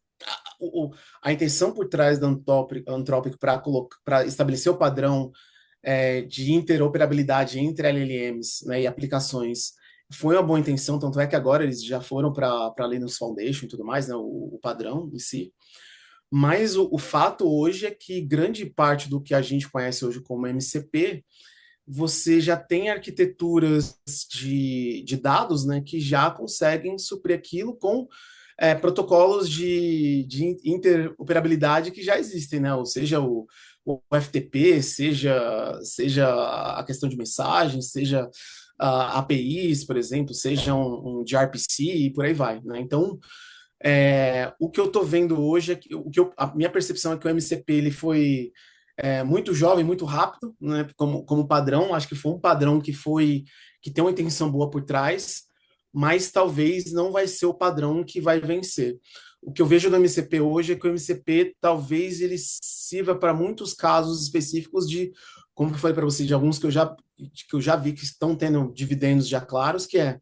a intenção por trás da Anthropic para estabelecer o padrão de interoperabilidade entre LLMs, né, e aplicações. Foi uma boa intenção, tanto é que agora eles já foram para a Linux Foundation e tudo mais, né, o padrão em si. Mas o fato hoje é que grande parte do que a gente conhece hoje como MCP, você já tem arquiteturas de dados, né, que já conseguem suprir aquilo com protocolos de interoperabilidade que já existem, né? Ou seja, o FTP, seja a questão de mensagens, seja APIs, por exemplo, seja um gRPC e por aí vai, né? Então, o que eu estou vendo hoje é que a minha percepção é que o MCP ele foi muito jovem, muito rápido, né? Como padrão, acho que foi um padrão que tem uma intenção boa por trás, mas talvez não vai ser o padrão que vai vencer. O que eu vejo do MCP hoje é que o MCP talvez ele sirva para muitos casos específicos de, como eu falei para você, de alguns que eu já vi que estão tendo dividendos já claros, que é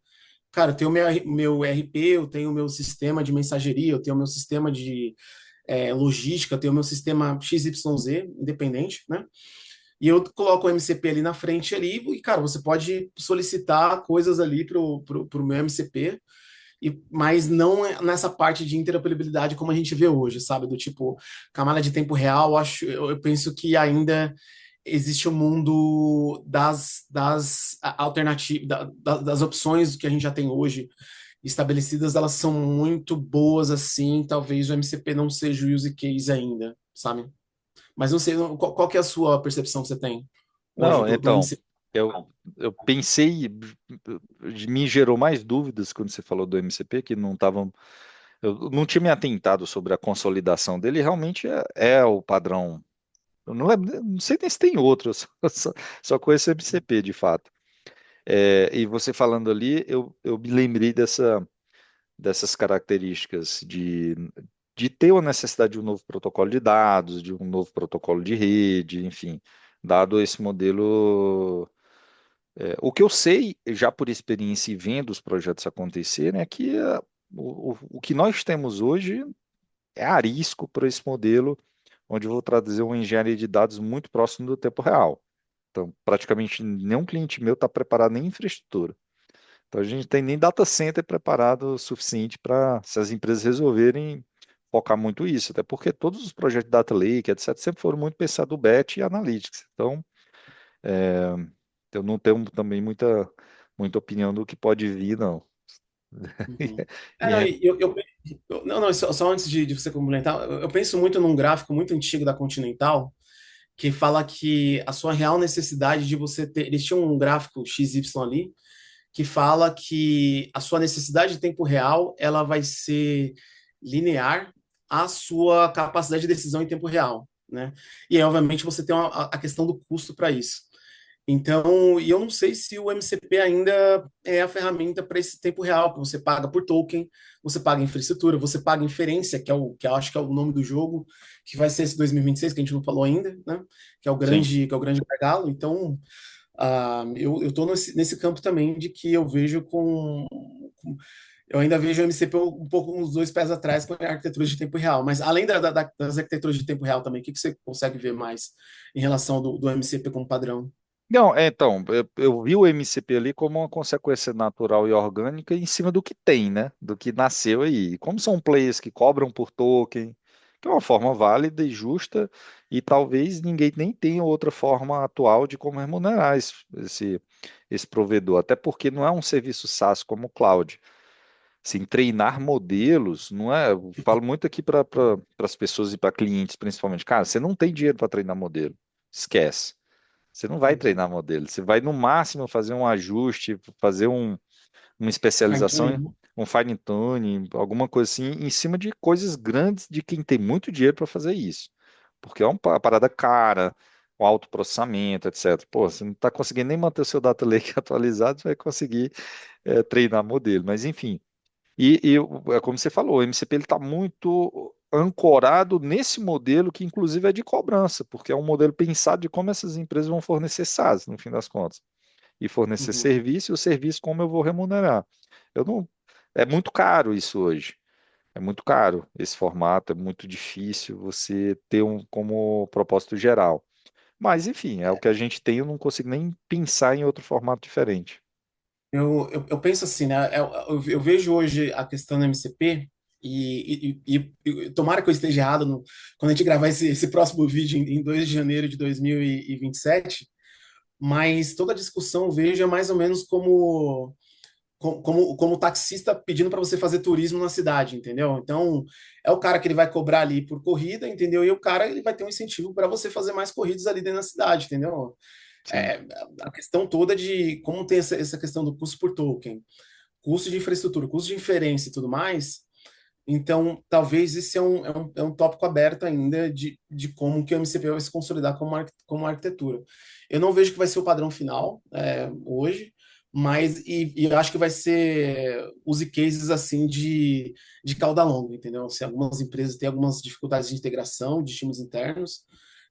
cara, eu tenho meu RP, eu tenho o meu sistema de mensageria, eu tenho o meu sistema de logística, eu tenho o meu sistema XYZ, independente, né? E eu coloco o MCP ali na frente ali, e, cara, você pode solicitar coisas ali pro meu MCP, mas não nessa parte de interoperabilidade como a gente vê hoje, sabe? Do tipo, camada de tempo real, eu penso que ainda existe o mundo das alternativas, das opções que a gente já tem hoje estabelecidas, elas são muito boas assim, talvez o MCP não seja o use case ainda, sabe? Mas não sei, qual que é a sua percepção que você tem hoje Não, do então, MCP? eu pensei, me gerou mais dúvidas quando você falou do MCP, que não estavam, eu não tinha me atentado sobre a consolidação dele, realmente é o padrão. Eu não lembro, não sei nem se tem outro, eu só conheço o MCP de fato. E você falando ali, eu me lembrei dessas características de ter uma necessidade de um novo protocolo de dados, de um novo protocolo de rede, enfim, dado esse modelo. O que eu sei, já por experiência e vendo os projetos acontecerem, é que o que nós temos hoje é arisco para esse modelo, onde eu vou traduzir uma engenharia de dados muito próximo do tempo real. Então, praticamente nenhum cliente meu está preparado nem em infraestrutura. Então, a gente tem nem data center preparado o suficiente para, se as empresas resolverem focar muito isso, até porque todos os projetos de Data Lake, etc., sempre foram muito pensados do BET e Analytics. Então, eu não tenho também muita opinião do que pode vir, não. Uhum. E Não, é- não, só antes de você complementar, eu penso muito num gráfico muito antigo da Continental, que fala que a sua real necessidade de você ter. Eles tinham um gráfico XY ali, que fala que a sua necessidade de tempo real ela vai ser linear à sua capacidade de decisão em tempo real, né? E aí, obviamente, você tem a questão do custo para isso. Então, e eu não sei se o MCP ainda é a ferramenta para esse tempo real, que você paga por token, você paga infraestrutura, você paga inferência, que eu acho que é o nome do jogo, que vai ser esse 2026, que a gente não falou ainda, né? sim. Que é o grande gargalo. Então, eu estou nesse campo também de que eu vejo eu ainda vejo o MCP um pouco uns dois pés atrás com a arquitetura de tempo real. Mas além das arquiteturas de tempo real também, o que você consegue ver mais em relação do MCP como padrão? Não, então, eu vi o MCP ali como uma consequência natural e orgânica em cima do que tem, né? Do que nasceu aí. Como são players que cobram por token, que é uma forma válida e justa, e talvez ninguém nem tenha outra forma atual de como remunerar esse provedor, até porque não é um serviço SaaS como o cloud. Sim, treinar modelos, não é? Eu falo muito aqui para as pessoas e para clientes, principalmente. Cara, você não tem dinheiro para treinar modelo. Esquece. Você não vai Uhum. treinar modelo. Você vai, no máximo, fazer um ajuste, fazer uma Fine especialização, tuning. um fine tuning, alguma coisa assim, em cima de coisas grandes de quem tem muito dinheiro para fazer isso. Porque é uma parada cara, o alto processamento, etc. Pô, você não está conseguindo nem manter o seu data lake atualizado, você vai conseguir treinar modelo. Mas, enfim. É como você falou, o MCP está muito ancorado nesse modelo que, inclusive, é de cobrança, porque é um modelo pensado de como essas empresas vão fornecer SaaS, no fim das contas, e fornecer Uhum. serviço, e o serviço como eu vou remunerar. Eu não, é muito caro isso hoje. É muito caro esse formato, é muito difícil você ter um como propósito geral. Mas, enfim, é o que a gente tem, eu não consigo nem pensar em outro formato diferente. Eu penso assim, né? Eu vejo hoje a questão do MCP e tomara que eu esteja errado quando a gente gravar esse próximo vídeo em 2 de janeiro de 2027, mas toda a discussão eu vejo é mais ou menos como como taxista pedindo para você fazer turismo na cidade, entendeu? Então, é o cara que ele vai cobrar ali por corrida, entendeu? E o cara ele vai ter um incentivo para você fazer mais corridas ali dentro da cidade, entendeu? Sim. É, a questão toda de como tem essa questão do custo por token, custo de infraestrutura, custo de inferência e tudo mais. Então, talvez esse é um tópico aberto ainda de como que o MCP vai se consolidar como arquitetura. Eu não vejo que vai ser o padrão final hoje, mas e eu acho que vai ser use cases assim de cauda longa, entendeu? Se algumas empresas têm algumas dificuldades de integração de times internos,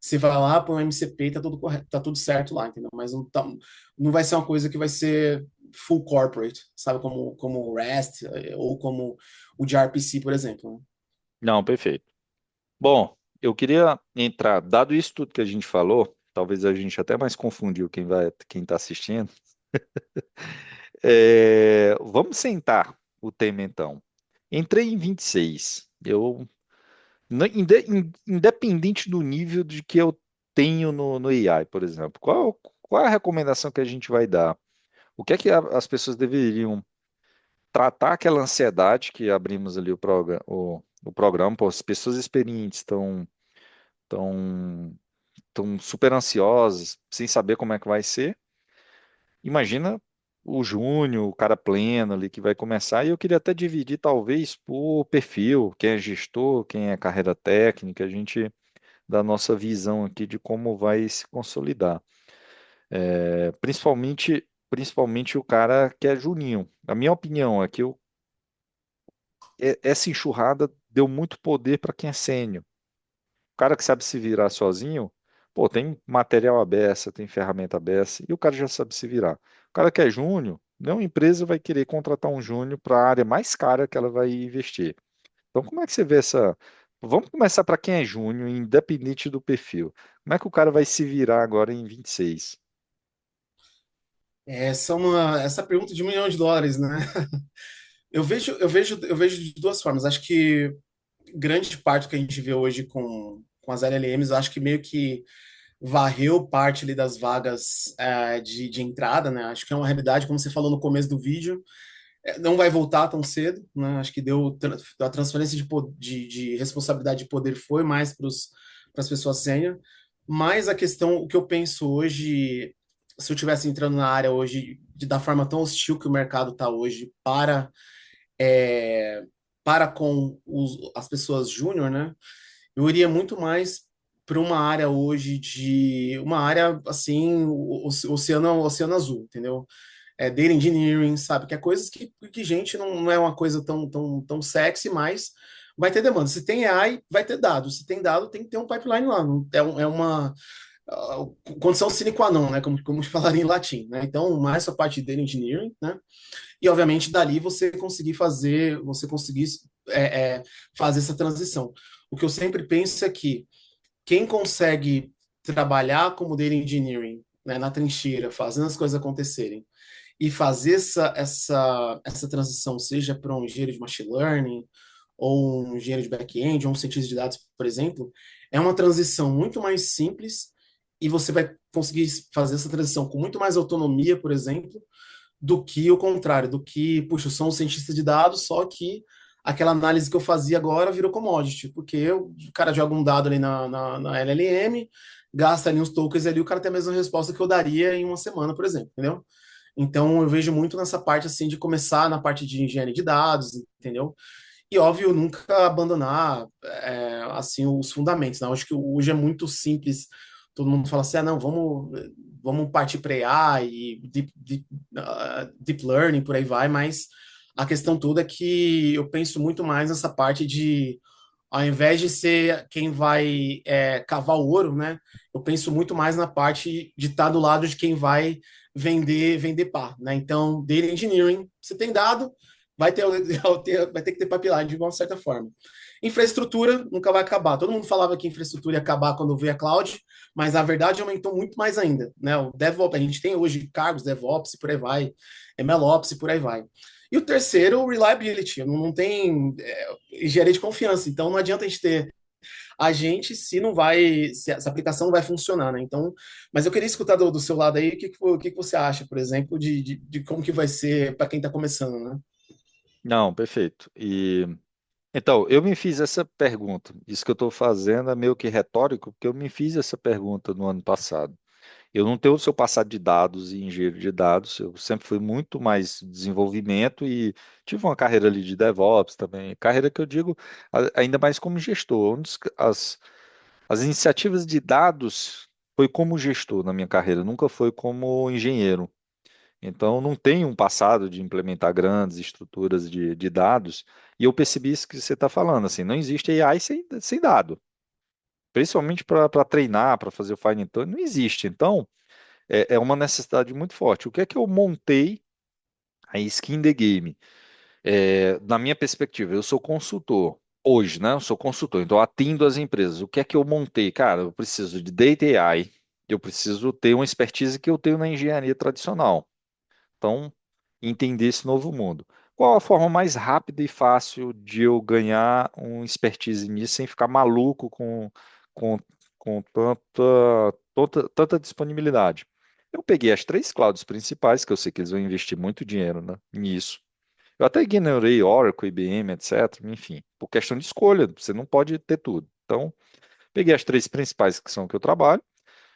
você vai lá, põe um MCP e tá tudo correto, tá tudo certo lá, entendeu? Mas não vai ser uma coisa que vai ser full corporate, sabe? Como o REST ou como o de RPC, por exemplo, né? Não, perfeito. Bom, eu queria entrar, dado isso tudo que a gente falou, talvez a gente até mais confundiu quem está assistindo. Vamos sentar o tema então. Entrei em 26. Independente do nível de que eu tenho no AI, por exemplo, qual é a recomendação que a gente vai dar? O que é que as pessoas deveriam tratar aquela ansiedade que abrimos ali o programa? Pô, as pessoas experientes tão, tão super ansiosas, sem saber como é que vai ser. Imagina o júnior, o cara pleno ali que vai começar, e eu queria até dividir talvez por perfil, quem é gestor, quem é carreira técnica, a gente dá a nossa visão aqui de como vai se consolidar. Principalmente o cara que é juninho. A minha opinião é que essa enxurrada deu muito poder para quem é sênior. O cara que sabe se virar sozinho, pô, tem material à beça, tem ferramenta à beça, e o cara já sabe se virar. O cara que é júnior, nenhuma empresa vai querer contratar um júnior para a área mais cara que ela vai investir. Então, como é que você vê essa. Vamos começar para quem é júnior, independente do perfil. Como é que o cara vai se virar agora em 26? Essa pergunta de US$ 1 milhão, né? Eu vejo de duas formas. Acho que grande parte do que a gente vê hoje com as LLMs, eu acho que meio que varreu parte ali das vagas de entrada, né? Acho que é uma realidade, como você falou no começo do vídeo, não vai voltar tão cedo, né? Acho que a transferência de responsabilidade de poder foi mais para as pessoas sênior, mas a questão, o que eu penso hoje, se eu tivesse entrando na área hoje, da forma tão hostil que o mercado está hoje é, para com as pessoas júnior, né? Eu iria muito mais para uma área hoje de uma área assim, oceano azul, entendeu? Data engineering, sabe? Que é coisas que gente, não é uma coisa tão sexy, mas vai ter demanda. Se tem AI, vai ter dado. Se tem dado, tem que ter um pipeline lá. É uma condição sine qua non, né? Como falaria em latim, né? Então, mais essa parte de data engineering, né? E, obviamente, dali você conseguir fazer essa transição. O que eu sempre penso é que quem consegue trabalhar como data engineering, né, na trincheira, fazendo as coisas acontecerem, e fazer essa transição, seja para um engenheiro de machine learning, ou um engenheiro de back-end, ou um cientista de dados, por exemplo, é uma transição muito mais simples e você vai conseguir fazer essa transição com muito mais autonomia, por exemplo, do que o contrário, do que, puxa, eu sou um cientista de dados, só que aquela análise que eu fazia agora virou commodity, porque o cara joga um dado ali na LLM, gasta ali uns tokens ali, o cara tem a mesma resposta que eu daria em uma semana, por exemplo, entendeu? Então eu vejo muito nessa parte assim de começar na parte de engenharia de dados, entendeu? E óbvio, nunca abandonar assim os fundamentos, né? Eu acho que hoje é muito simples. Todo mundo fala assim, não, vamos partir para AI e deep learning, por aí vai, mas a questão toda é que eu penso muito mais nessa parte de, ao invés de ser quem vai cavar o ouro, né? Eu penso muito mais na parte de estar do lado de quem vai vender pá, né? Então, data engineering, você tem dado, vai ter, vai ter que ter pipeline de uma certa forma. Infraestrutura nunca vai acabar. Todo mundo falava que infraestrutura ia acabar quando veio a cloud, mas a verdade aumentou muito mais ainda, né? O DevOps, a gente tem hoje cargos DevOps, por aí vai, MLOps, por aí vai. E o terceiro, reliability. Não tem engenharia de confiança. Então não adianta a gente ter a gente se não vai, se essa aplicação não vai funcionar, né? Então, mas eu queria escutar do seu lado aí, o que que você acha, por exemplo, de como que vai ser para quem está começando, né? Não, perfeito. E então, eu me fiz essa pergunta. Isso que eu estou fazendo é meio que retórico, porque eu me fiz essa pergunta no ano passado. Eu não tenho o seu passado de dados e engenheiro de dados, eu sempre fui muito mais desenvolvimento e tive uma carreira ali de DevOps também, carreira que eu digo ainda mais como gestor. As iniciativas de dados foi como gestor na minha carreira, nunca foi como engenheiro. Então, não tem um passado de implementar grandes estruturas de dados, e eu percebi isso que você está falando, assim, não existe AI sem dado, principalmente para treinar, para fazer o fine tuning, não existe. Então, é uma necessidade muito forte. O que é que eu montei a skin the game? Na minha perspectiva, eu sou consultor. Hoje, né? Eu sou consultor, então eu atendo as empresas. O que é que eu montei? Cara, eu preciso de Data AI, eu preciso ter uma expertise que eu tenho na engenharia tradicional. Então, entender esse novo mundo. Qual a forma mais rápida e fácil de eu ganhar um expertise nisso sem ficar maluco com, com tanta disponibilidade? Eu peguei as três clouds principais, que eu sei que eles vão investir muito dinheiro, né, nisso. Eu até ignorei Oracle, IBM, etc. Enfim, por questão de escolha, você não pode ter tudo. Então, peguei as três principais que são que eu trabalho.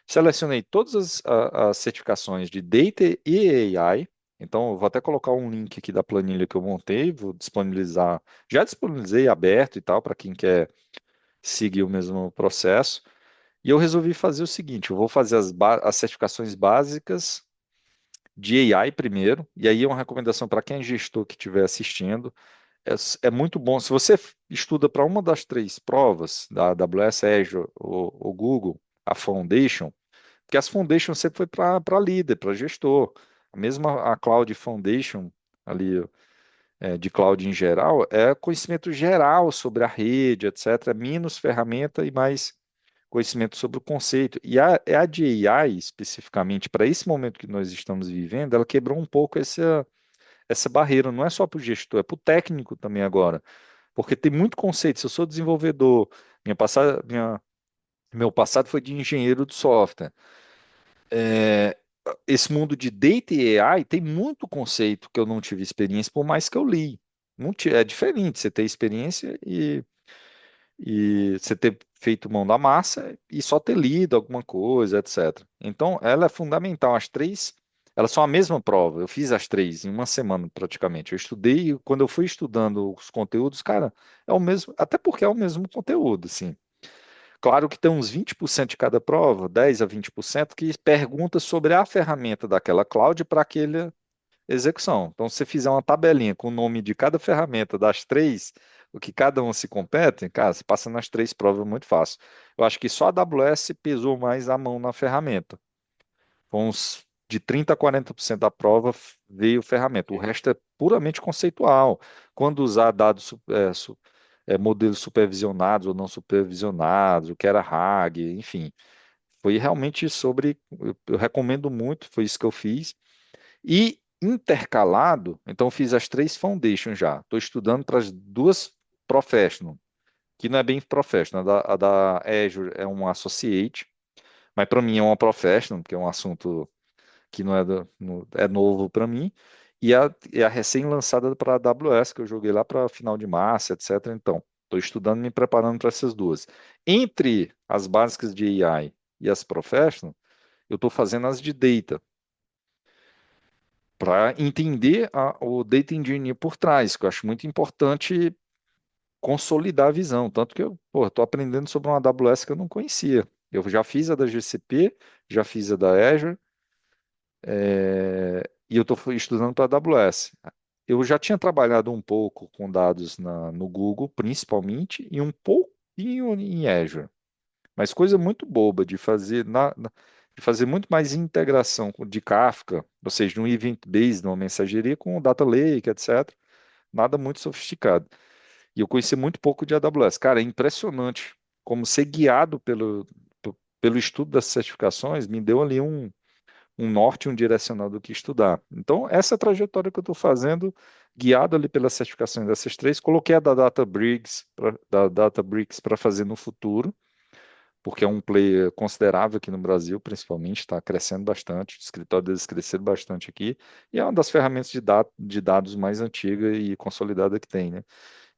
Selecionei todas as certificações de Data e AI. Então, eu vou até colocar um link aqui da planilha que eu montei, vou disponibilizar. Já disponibilizei aberto e tal, para quem quer seguir o mesmo processo. E eu resolvi fazer o seguinte: eu vou fazer as certificações básicas de AI primeiro, e aí é uma recomendação para quem é gestor que estiver assistindo. É muito bom. Se você estuda para uma das três provas, da AWS, Azure ou Google, a Foundation, porque as Foundation sempre foi para líder, para gestor. A mesma a Cloud Foundation, ali, de cloud em geral, é conhecimento geral sobre a rede, etc. Menos ferramenta e mais conhecimento sobre o conceito. E a de AI, especificamente, para esse momento que nós estamos vivendo, ela quebrou um pouco essa barreira. Não é só para o gestor, é para o técnico também agora. Porque tem muito conceito. Se eu sou desenvolvedor, meu passado foi de engenheiro de software. É, esse mundo de data e AI tem muito conceito que eu não tive experiência, por mais que eu li. Não é diferente você ter experiência e você ter feito mão da massa e só ter lido alguma coisa, etc. Então, ela é fundamental. As três, elas são a mesma prova. Eu fiz as três em uma semana praticamente. Eu estudei e quando eu fui estudando os conteúdos, cara, é o mesmo, até porque é o mesmo conteúdo, assim. Claro que tem uns 20% de cada prova, 10 a 20%, que pergunta sobre a ferramenta daquela cloud para aquela execução. Então, se você fizer uma tabelinha com o nome de cada ferramenta das três, o que cada um se compete, cara, você passa nas três provas muito fácil. Eu acho que só a AWS pesou mais a mão na ferramenta. Com uns de 30 a 40% da prova veio ferramenta. O resto é puramente conceitual. Quando usar dados, modelos supervisionados ou não supervisionados, o que era RAG, enfim. Foi realmente sobre. Eu recomendo muito, foi isso que eu fiz. E intercalado, então eu fiz as três foundations já. Estou estudando para as duas professional, que não é bem professional. A da Azure é um associate, mas para mim é uma professional, porque é um assunto que não é, é novo para mim. E a recém-lançada para a AWS, que eu joguei lá para final de março, etc. Então, estou estudando e me preparando para essas duas. Entre as básicas de AI e as professional, eu estou fazendo as de data, para entender o data engineer por trás, que eu acho muito importante consolidar a visão. Tanto que eu estou aprendendo sobre uma AWS que eu não conhecia. Eu já fiz a da GCP, já fiz a da Azure, e eu estou estudando para a AWS. Eu já tinha trabalhado um pouco com dados no Google, principalmente, e um pouquinho em Azure. Mas coisa muito boba de fazer de fazer muito mais integração de Kafka, ou seja, um event-based, numa mensageria com o Data Lake, etc. Nada muito sofisticado. E eu conheci muito pouco de AWS. Cara, é impressionante como ser guiado pelo estudo das certificações me deu ali um norte e um direcional do que estudar. Então, essa é a trajetória que eu estou fazendo, guiado ali pelas certificações dessas três. Coloquei a da Databricks para fazer no futuro, porque é um player considerável aqui no Brasil, principalmente, está crescendo bastante, o escritório deles crescendo bastante aqui, e é uma das ferramentas de dados mais antiga e consolidada que tem, né?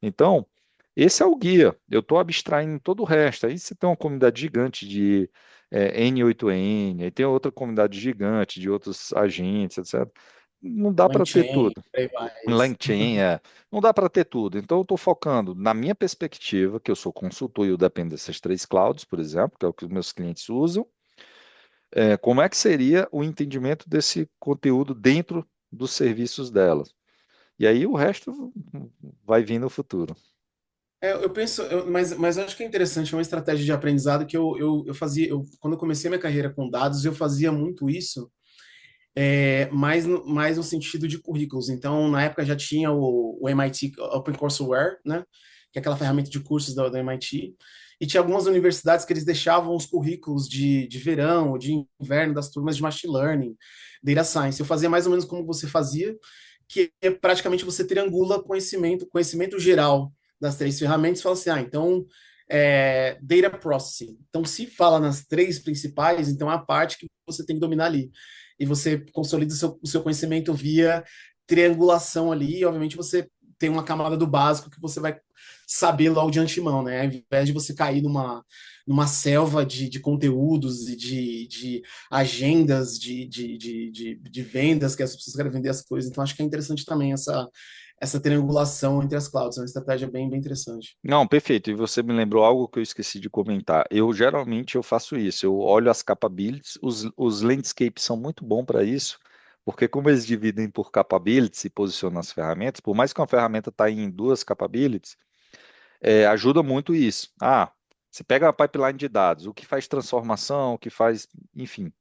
Então, esse é o guia. Eu estou abstraindo todo o resto. Aí você tem uma comunidade gigante de N8N, aí tem outra comunidade gigante de outros agentes, etc. Não dá para ter LangChain, tudo. por aí vai. LangChain, não dá para ter tudo. Então, eu estou focando na minha perspectiva, que eu sou consultor e eu dependo dessas três clouds, por exemplo, que é o que os meus clientes usam. Como é que seria o entendimento desse conteúdo dentro dos serviços delas? E aí o resto vai vir no futuro. Eu penso, mas eu acho que é interessante, é uma estratégia de aprendizado que eu fazia, quando eu comecei minha carreira com dados, eu fazia muito isso, mais no sentido de currículos. Então, na época já tinha o MIT OpenCourseWare, né? Que é aquela ferramenta de cursos da MIT. E tinha algumas universidades que eles deixavam os currículos de verão, ou de inverno das turmas de Machine Learning, Data Science. Eu fazia mais ou menos como você fazia, que é praticamente você triangula conhecimento geral das três ferramentas e fala assim, então, Data Processing. Então, se fala nas três principais, então é a parte que você tem que dominar ali e você consolida o seu conhecimento via triangulação ali, e obviamente você tem uma camada do básico que você vai saber logo de antemão, né? Ao invés de você cair numa selva de conteúdos e de agendas de vendas, que as pessoas querem vender as coisas. Então, acho que é interessante também essa triangulação entre as clouds. É uma estratégia bem, bem interessante. Não, perfeito. E você me lembrou algo que eu esqueci de comentar. Eu geralmente eu faço isso. Eu olho as capabilities. Os landscapes são muito bons para isso, porque como eles dividem por capabilities e posicionam as ferramentas, por mais que uma ferramenta está em duas capabilities, ajuda muito isso. Ah, você pega a pipeline de dados, o que faz transformação, o que faz, enfim,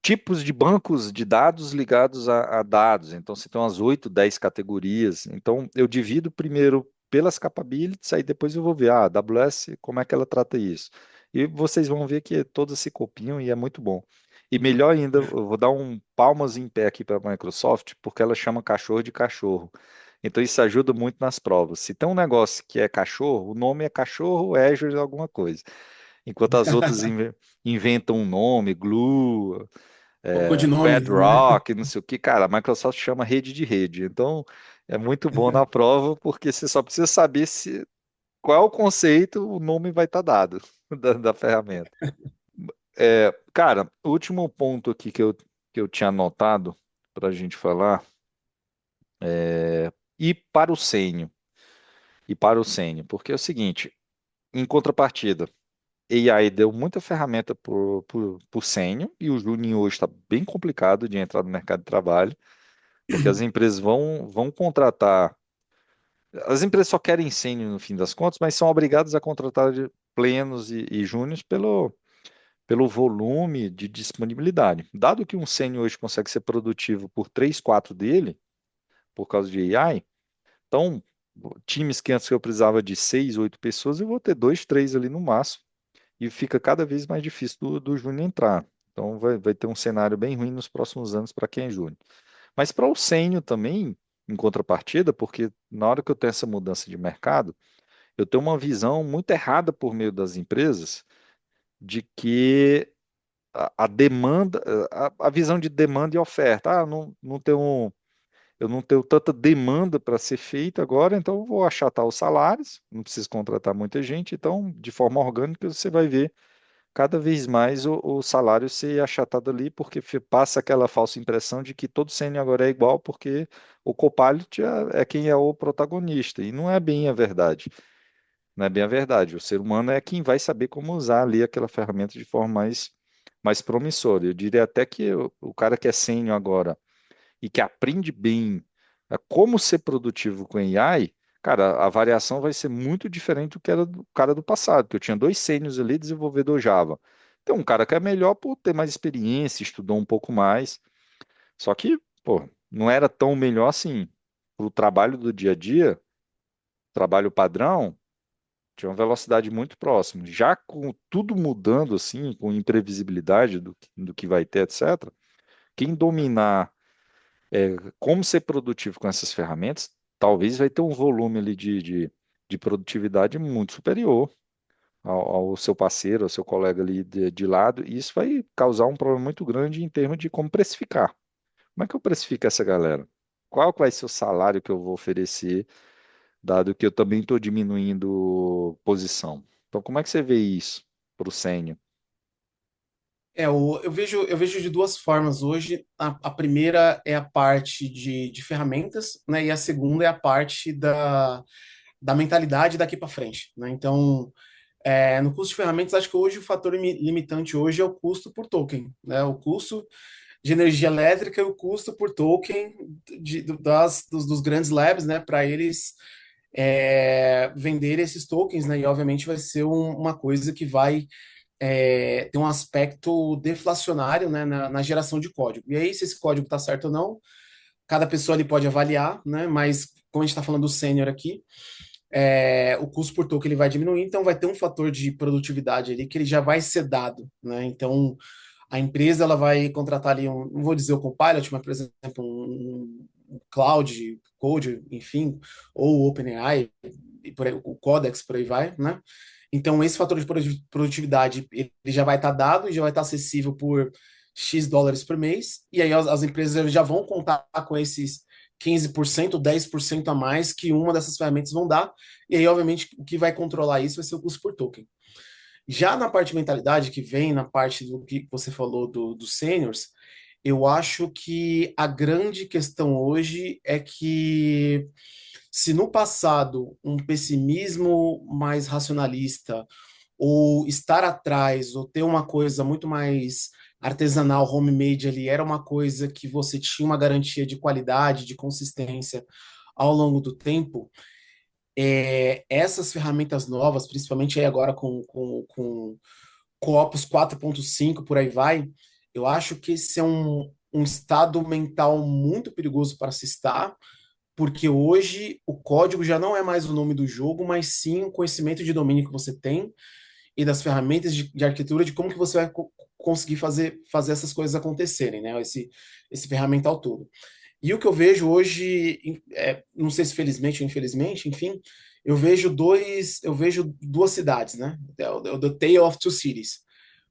tipos de bancos de dados ligados a dados. Então, você tem umas 8, 10 categorias. Então, eu divido primeiro pelas capabilities, aí depois eu vou ver, a AWS, como é que ela trata isso. E vocês vão ver que todas se copiam e é muito bom. E melhor ainda, eu vou dar um palmas em pé aqui para a Microsoft, porque ela chama cachorro de cachorro. Então, isso ajuda muito nas provas. Se tem um negócio que é cachorro, o nome é cachorro Azure alguma coisa. Enquanto as outras inventam um nome, Glue, Codinomes, né? Bedrock, não sei o que, cara, a Microsoft chama rede de rede. Então, é muito bom na prova, porque você só precisa saber se qual é o conceito, o nome vai estar dado da ferramenta. Cara, o último ponto aqui que eu tinha anotado para a gente falar é ir para o sênior. E para o sênior, porque é o seguinte, em contrapartida, AI deu muita ferramenta por sênior, e o júnior hoje está bem complicado de entrar no mercado de trabalho. Porque as empresas vão contratar. As empresas só querem sênior no fim das contas, mas são obrigadas a contratar plenos e júniores pelo volume de disponibilidade. Dado que um sênior hoje consegue ser produtivo por 3, 4 dele, por causa de AI, então, times que antes eu precisava de 6, 8 pessoas, eu vou ter 2, 3 ali no máximo. E fica cada vez mais difícil do júnior entrar. Então, vai ter um cenário bem ruim nos próximos anos para quem é júnior. Mas para o sênior também, em contrapartida, porque na hora que eu tenho essa mudança de mercado, eu tenho uma visão muito errada por meio das empresas de que a demanda, a visão de demanda e oferta, eu não tenho tanta demanda para ser feita agora, então eu vou achatar os salários, não preciso contratar muita gente, então de forma orgânica você vai ver cada vez mais o salário ser achatado ali, porque passa aquela falsa impressão de que todo sênior agora é igual, porque o Copilot é quem é o protagonista, e não é bem a verdade. Não é bem a verdade. O ser humano é quem vai saber como usar ali aquela ferramenta de forma mais promissora. Eu diria até que o cara que é sênior agora e que aprende bem como ser produtivo com AI, cara, a variação vai ser muito diferente do que era do cara do passado, que eu tinha dois sênios ali desenvolvedor Java. Tem um cara que é melhor por ter mais experiência, estudou um pouco mais, só que, pô, não era tão melhor assim. Para o trabalho do dia a dia, trabalho padrão, tinha uma velocidade muito próxima. Já com tudo mudando assim, com imprevisibilidade do que vai ter, etc. quem dominar como ser produtivo com essas ferramentas, talvez vai ter um volume ali de produtividade muito superior ao seu parceiro, ao seu colega ali de lado, e isso vai causar um problema muito grande em termos de como precificar. Como é que eu precifico essa galera? Qual que vai ser o salário que eu vou oferecer, dado que eu também estou diminuindo posição? Então, como é que você vê isso para o sênior? Eu vejo de duas formas hoje. A primeira é a parte de ferramentas, né? E a segunda é a parte da mentalidade daqui para frente, né? Então, no custo de ferramentas, acho que hoje o fator limitante hoje é o custo por token, né? O custo de energia elétrica e o custo por token dos grandes labs, né? Para eles vender esses tokens, né? E obviamente vai ser uma coisa que vai ter um aspecto deflacionário, né, na geração de código. E aí, se esse código está certo ou não, cada pessoa ali pode avaliar, né? Mas como a gente está falando do sênior aqui, o custo por token ele vai diminuir, então vai ter um fator de produtividade ali que ele já vai ser dado, né? Então a empresa ela vai contratar ali não vou dizer o Copilot, mas por exemplo um Cloud Code, enfim, ou o OpenAI, e por aí, o Codex por aí vai, né? Então esse fator de produtividade ele já vai estar dado e já vai estar acessível por X dólares por mês, e aí as empresas já vão contar com esses 15%, 10% a mais que uma dessas ferramentas vão dar, e aí, obviamente, o que vai controlar isso vai ser o custo por token. Já na parte de mentalidade, que vem na parte do que você falou dos seniors, eu acho que a grande questão hoje é que se no passado um pessimismo mais racionalista, ou estar atrás, ou ter uma coisa muito mais artesanal, homemade ali, era uma coisa que você tinha uma garantia de qualidade, de consistência ao longo do tempo, essas ferramentas novas, principalmente aí agora com o Opus 4.5, por aí vai, eu acho que esse é um estado mental muito perigoso para se estar, porque hoje o código já não é mais o nome do jogo, mas sim o conhecimento de domínio que você tem e das ferramentas de arquitetura de como que você vai conseguir fazer essas coisas acontecerem, né? Esse ferramental todo. E o que eu vejo hoje, não sei se felizmente ou infelizmente, enfim, eu vejo duas cidades, né? The Tale of Two Cities.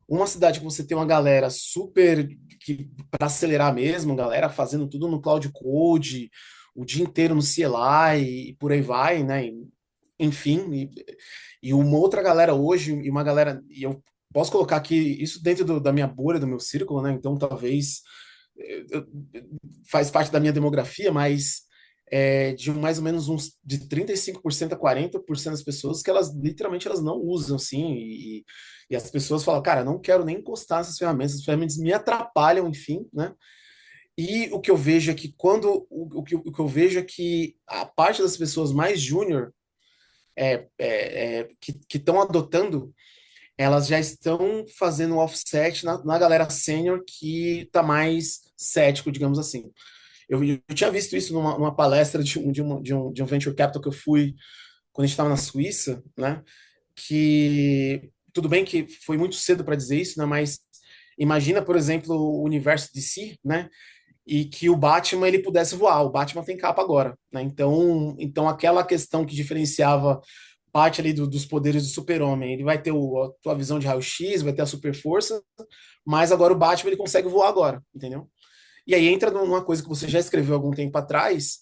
Uma cidade que você tem uma galera super que para acelerar mesmo, galera fazendo tudo no Cloud Code, o dia inteiro no CLI e por aí vai, né? Enfim, e uma outra galera hoje, e uma galera, e eu posso colocar aqui isso dentro da minha bolha, do meu círculo, né? Então talvez faz parte da minha demografia, mas de mais ou menos uns de 35% a 40% das pessoas que elas literalmente elas não usam, assim, e as pessoas falam, cara, não quero nem encostar nessas ferramentas, as ferramentas me atrapalham, enfim, né? E o que eu vejo é que o que eu vejo é que a parte das pessoas mais júnior que estão adotando, elas já estão fazendo um offset na galera sênior que está mais cético, digamos assim. Eu tinha visto isso numa palestra de um venture capital que eu fui quando a gente estava na Suíça, né? Que tudo bem que foi muito cedo para dizer isso, né? Mas imagina, por exemplo, o universo de si, né? E que o Batman ele pudesse voar. O Batman tem capa agora, né? Então aquela questão que diferenciava parte ali dos poderes do Super-Homem, ele vai ter a tua visão de raio-x, vai ter a super força, mas agora o Batman ele consegue voar agora, entendeu? E aí entra numa coisa que você já escreveu algum tempo atrás,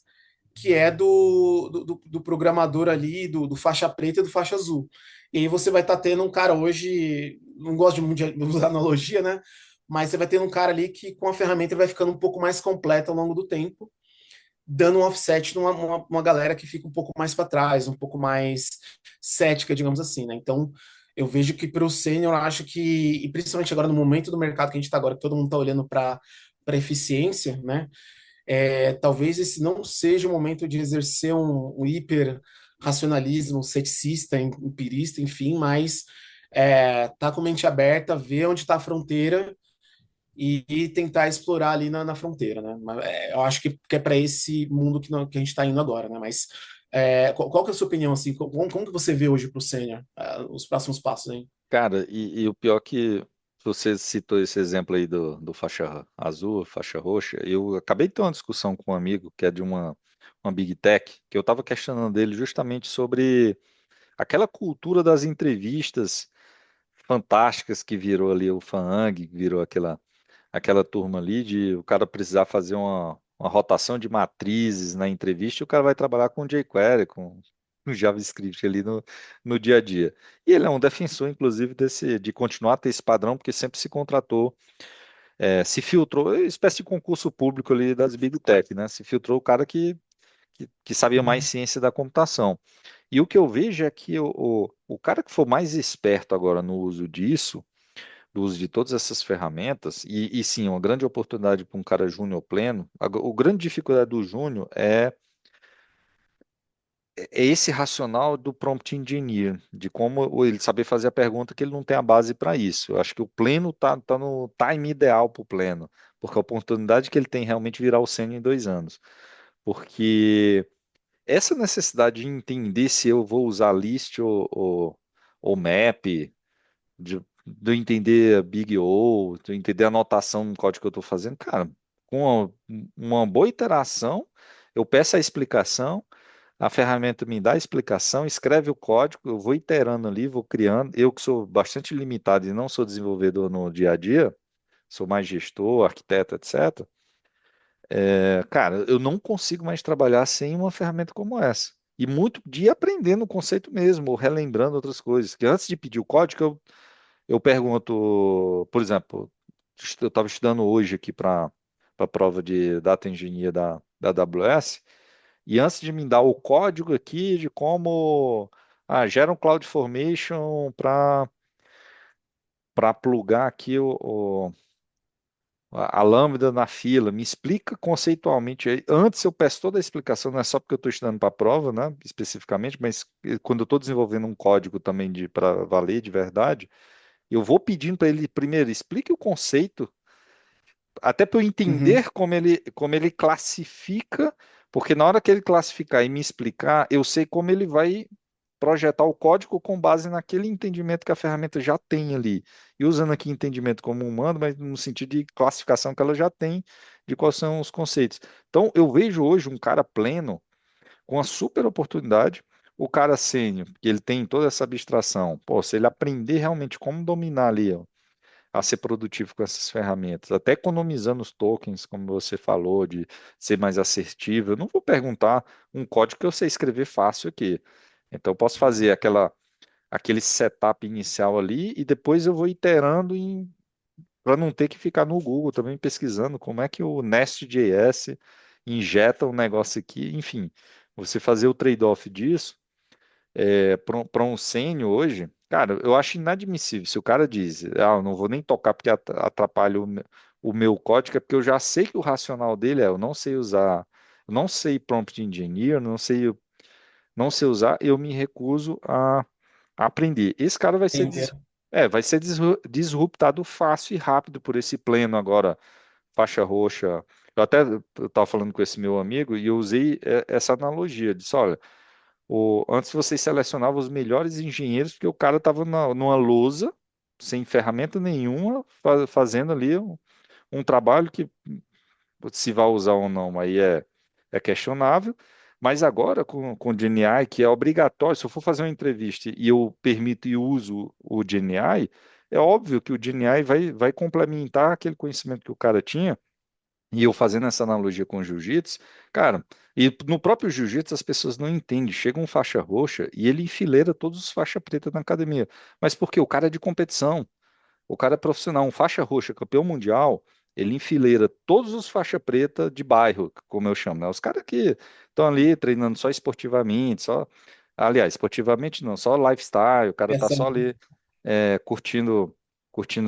que é do programador ali, do faixa preta e do faixa azul. E aí você vai estar tendo um cara hoje, não gosto de muito de usar analogia, né? Mas você vai ter um cara ali que com a ferramenta vai ficando um pouco mais completa ao longo do tempo, dando um offset numa uma galera que fica um pouco mais para trás, um pouco mais cética, digamos assim, né? Então, eu vejo que para o sênior, eu acho que, e principalmente agora no momento do mercado que a gente está agora, que todo mundo está olhando para eficiência, né? Talvez esse não seja o momento de exercer um hiper racionalismo ceticista, empirista, enfim, mas tá com mente aberta, ver onde está a fronteira e tentar explorar ali na fronteira, né? Eu acho que é para esse mundo que a gente está indo agora, né? Mas qual que é a sua opinião, assim? Como que você vê hoje para o sênior, os próximos passos, hein? Cara, e o pior que você citou esse exemplo aí do faixa azul, faixa roxa. Eu acabei de ter uma discussão com um amigo que é de uma Big Tech, que eu estava questionando dele justamente sobre aquela cultura das entrevistas fantásticas que virou ali o FAANG, que virou aquela turma ali de o cara precisar fazer uma rotação de matrizes na entrevista e o cara vai trabalhar com jQuery, com JavaScript ali no dia a dia. E ele é um defensor, inclusive, de continuar a ter esse padrão, porque sempre se contratou, se filtrou, é uma espécie de concurso público ali das Big Tech, né? Se filtrou o cara que sabia mais Uhum, ciência da computação. E o que eu vejo é que o cara que for mais esperto agora no uso disso, do uso de todas essas ferramentas, e sim, uma grande oportunidade para um cara júnior pleno. O grande dificuldade do júnior é esse racional do prompt engineer, de como ele saber fazer a pergunta que ele não tem a base para isso. Eu acho que o pleno tá no time ideal para o pleno, porque a oportunidade que ele tem realmente virar o sênior em 2 anos. Porque essa necessidade de entender se eu vou usar list ou map, de eu entender Big O, de eu entender a anotação no código que eu estou fazendo, cara, com uma boa iteração, eu peço a explicação, a ferramenta me dá a explicação, escreve o código, eu vou iterando ali, vou criando. Eu que sou bastante limitado e não sou desenvolvedor no dia a dia, sou mais gestor, arquiteto, etc. Cara, eu não consigo mais trabalhar sem uma ferramenta como essa. E muito de ir aprendendo o conceito mesmo, ou relembrando outras coisas. Que antes de pedir o código, eu pergunto, por exemplo, eu estava estudando hoje aqui para a prova de Data Engineer da AWS, e antes de me dar o código aqui de como gera um CloudFormation para plugar aqui a lambda na fila, me explica conceitualmente aí. Antes eu peço toda a explicação, não é só porque eu estou estudando para a prova, né, especificamente, mas quando eu estou desenvolvendo um código também para valer de verdade, eu vou pedindo para ele primeiro explique o conceito, até para eu uhum, entender como ele classifica, porque na hora que ele classificar e me explicar, eu sei como ele vai projetar o código com base naquele entendimento que a ferramenta já tem ali. E usando aqui entendimento como humano, mas no sentido de classificação que ela já tem de quais são os conceitos. Então, eu vejo hoje um cara pleno com uma super oportunidade. O cara sênior, que ele tem toda essa abstração, pô, se ele aprender realmente como dominar ali, ó, a ser produtivo com essas ferramentas, até economizando os tokens, como você falou, de ser mais assertivo. Eu não vou perguntar um código que eu sei escrever fácil aqui. Então, eu posso fazer aquele setup inicial ali e depois eu vou iterando para não ter que ficar no Google também pesquisando como é que o Nest.js injeta um negócio aqui. Enfim, você fazer o trade-off disso para um sênior hoje, cara, eu acho inadmissível. Se o cara diz, eu não vou nem tocar porque atrapalha o meu código, é porque eu já sei que o racional dele eu não sei usar, eu não sei prompt engineer, não sei usar, eu me recuso a aprender. Esse cara entendo. vai ser disruptado fácil e rápido por esse pleno agora, faixa roxa. Eu até estava falando com esse meu amigo e eu usei essa analogia. Disse, olha, antes você selecionava os melhores engenheiros, porque o cara estava numa lousa, sem ferramenta nenhuma, fazendo ali um trabalho que se vai usar ou não, aí é questionável. Mas agora, com o GenAI, que é obrigatório, se eu for fazer uma entrevista e eu permito e uso o GenAI, é óbvio que o GenAI vai complementar aquele conhecimento que o cara tinha. E eu fazendo essa analogia com o jiu-jitsu, cara, e no próprio jiu-jitsu as pessoas não entendem. Chega um faixa roxa e ele enfileira todos os faixa preta na academia. Mas por quê? O cara é de competição. O cara é profissional, um faixa roxa, campeão mundial, ele enfileira todos os faixa preta de bairro, como eu chamo, né? Os caras que estão ali treinando só esportivamente, aliás, esportivamente não, só lifestyle, o cara tá Essa, só ali curtindo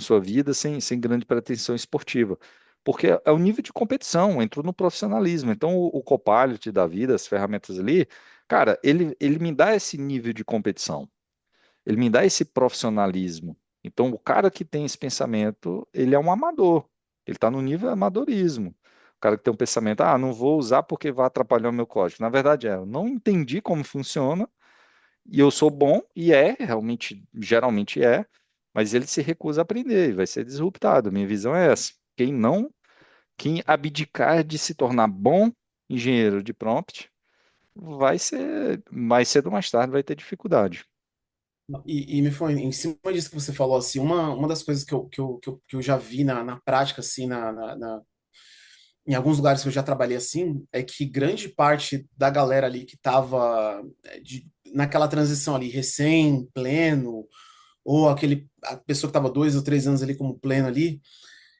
sua vida sem grande pretensão esportiva. Porque é o nível de competição, entrou no profissionalismo. Então, o Copilot da vida, as ferramentas ali, cara, ele me dá esse nível de competição. Ele me dá esse profissionalismo. Então, o cara que tem esse pensamento, ele é um amador. Ele está no nível amadorismo. O cara que tem um pensamento, não vou usar porque vai atrapalhar o meu código. Na verdade, eu não entendi como funciona e eu sou bom, e realmente, geralmente é. mas ele se recusa a aprender e vai ser disruptado. Minha visão é essa. Quem abdicar de se tornar bom engenheiro de prompt, vai ser, mais cedo ou mais tarde, vai ter dificuldade. E me foi em cima disso que você falou, assim, uma das coisas que eu já vi na prática, assim, em alguns lugares que eu já trabalhei assim, é que grande parte da galera ali que estava naquela transição ali, recém, pleno, ou a pessoa que estava 2 ou 3 anos ali como pleno ali,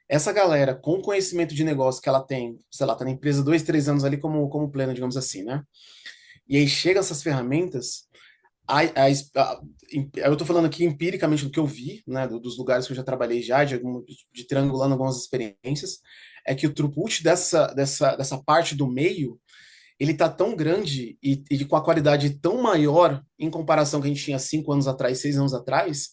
essa galera com conhecimento de negócio que ela tem, sei lá, tá na empresa 2, 3 anos ali como pleno, digamos assim, né? E aí chega essas ferramentas, eu estou falando aqui empiricamente do que eu vi, né, dos lugares que eu já trabalhei já, de triangulando algumas experiências, é que o throughput dessa parte do meio, ele tá tão grande e com a qualidade tão maior em comparação que a gente tinha 5 anos atrás, 6 anos atrás,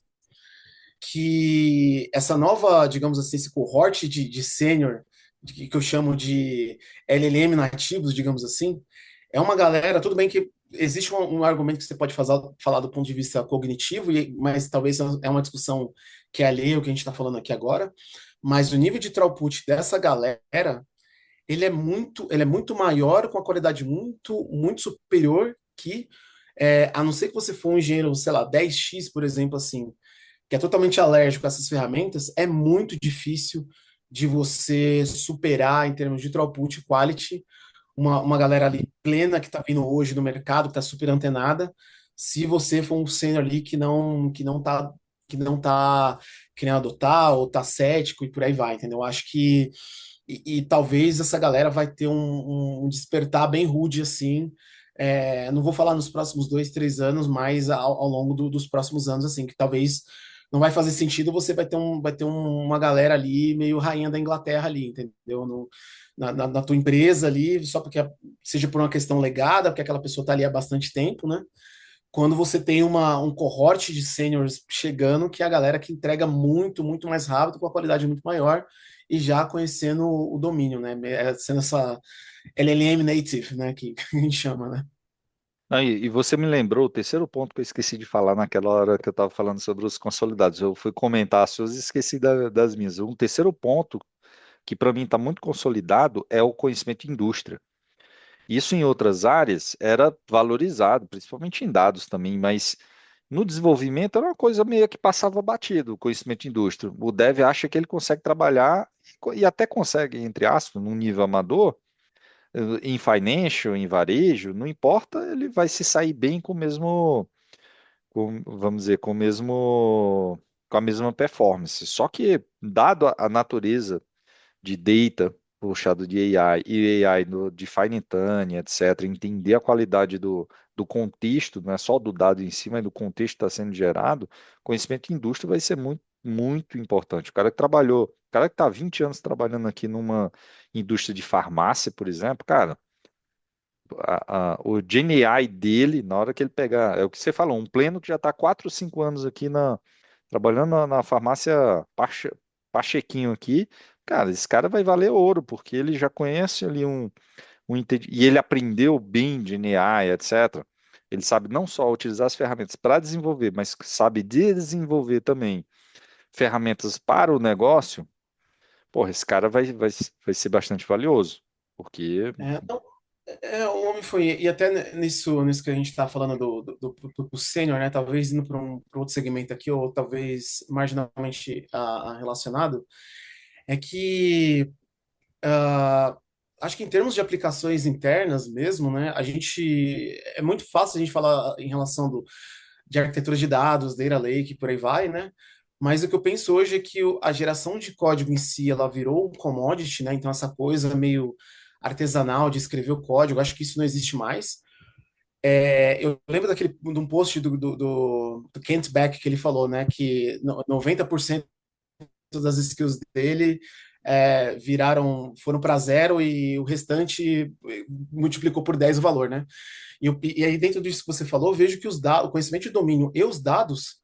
que essa nova, digamos assim, esse cohort de sênior, que eu chamo de LLM nativos, digamos assim, é uma galera, tudo bem que existe um argumento que você pode falar do ponto de vista cognitivo, mas talvez é uma discussão que é alheia ao que a gente está falando aqui agora, mas o nível de throughput dessa galera, ele é muito maior, com a qualidade muito, muito superior que, a não ser que você for um engenheiro, sei lá, 10x, por exemplo, assim, que é totalmente alérgico a essas ferramentas, é muito difícil de você superar em termos de throughput e quality uma galera ali plena que está vindo hoje no mercado, que está super antenada, se você for um sênior ali que não tá querendo adotar ou tá cético e por aí vai, entendeu? Eu acho que talvez essa galera vai ter um despertar bem rude assim. Não vou falar nos próximos 2, 3 anos, mas ao longo dos próximos anos, assim, que talvez não vai fazer sentido, você uma galera ali meio rainha da Inglaterra ali, entendeu? Na tua empresa ali, só porque seja por uma questão legada, porque aquela pessoa está ali há bastante tempo, né? Quando você tem um cohort de seniors chegando, que é a galera que entrega muito, muito mais rápido, com a qualidade muito maior, e já conhecendo o domínio, né? Sendo essa LLM native, né? Que a gente chama, né? Aí, e você me lembrou o terceiro ponto que eu esqueci de falar naquela hora que eu estava falando sobre os consolidados. Eu fui comentar as suas e esqueci das minhas. Um terceiro ponto que para mim está muito consolidado é o conhecimento de indústria. Isso em outras áreas era valorizado, principalmente em dados também, mas no desenvolvimento era uma coisa meio que passava batido, o conhecimento de indústria. O dev acha que ele consegue trabalhar e até consegue, entre aspas, num nível amador, em financial, em varejo, não importa, ele vai se sair bem com o mesmo, vamos dizer, com a mesma performance. Só que, dado a natureza de data puxado de AI e AI de fine tuning, etc., entender a qualidade do contexto, não é só do dado em si, mas do contexto que está sendo gerado, conhecimento de indústria vai ser muito, muito importante. O cara que está há 20 anos trabalhando aqui numa indústria de farmácia, por exemplo, cara, o GenAI dele, na hora que ele pegar, é o que você falou, um pleno que já está 4 ou 5 anos aqui trabalhando na farmácia Pachequinho aqui, cara, esse cara vai valer ouro, porque ele já conhece ali e ele aprendeu bem GenAI, etc. Ele sabe não só utilizar as ferramentas para desenvolver, mas sabe desenvolver também ferramentas para o negócio. Porra, esse cara vai ser bastante valioso, porque Não, o homem foi, e até nisso que a gente está falando do sênior, né? Talvez indo para outro segmento aqui, ou talvez marginalmente relacionado, é que acho que em termos de aplicações internas mesmo, né, é muito fácil a gente falar em relação de arquitetura de dados, data lake, por aí vai, né? Mas o que eu penso hoje é que a geração de código em si, ela virou um commodity, né? Então essa coisa meio artesanal de escrever o código, acho que isso não existe mais. Eu lembro de um post do Kent Beck que ele falou, né, que 90% das skills dele foram para zero e o restante multiplicou por 10 o valor, né? E aí, dentro disso que você falou, eu vejo que o conhecimento de domínio e os dados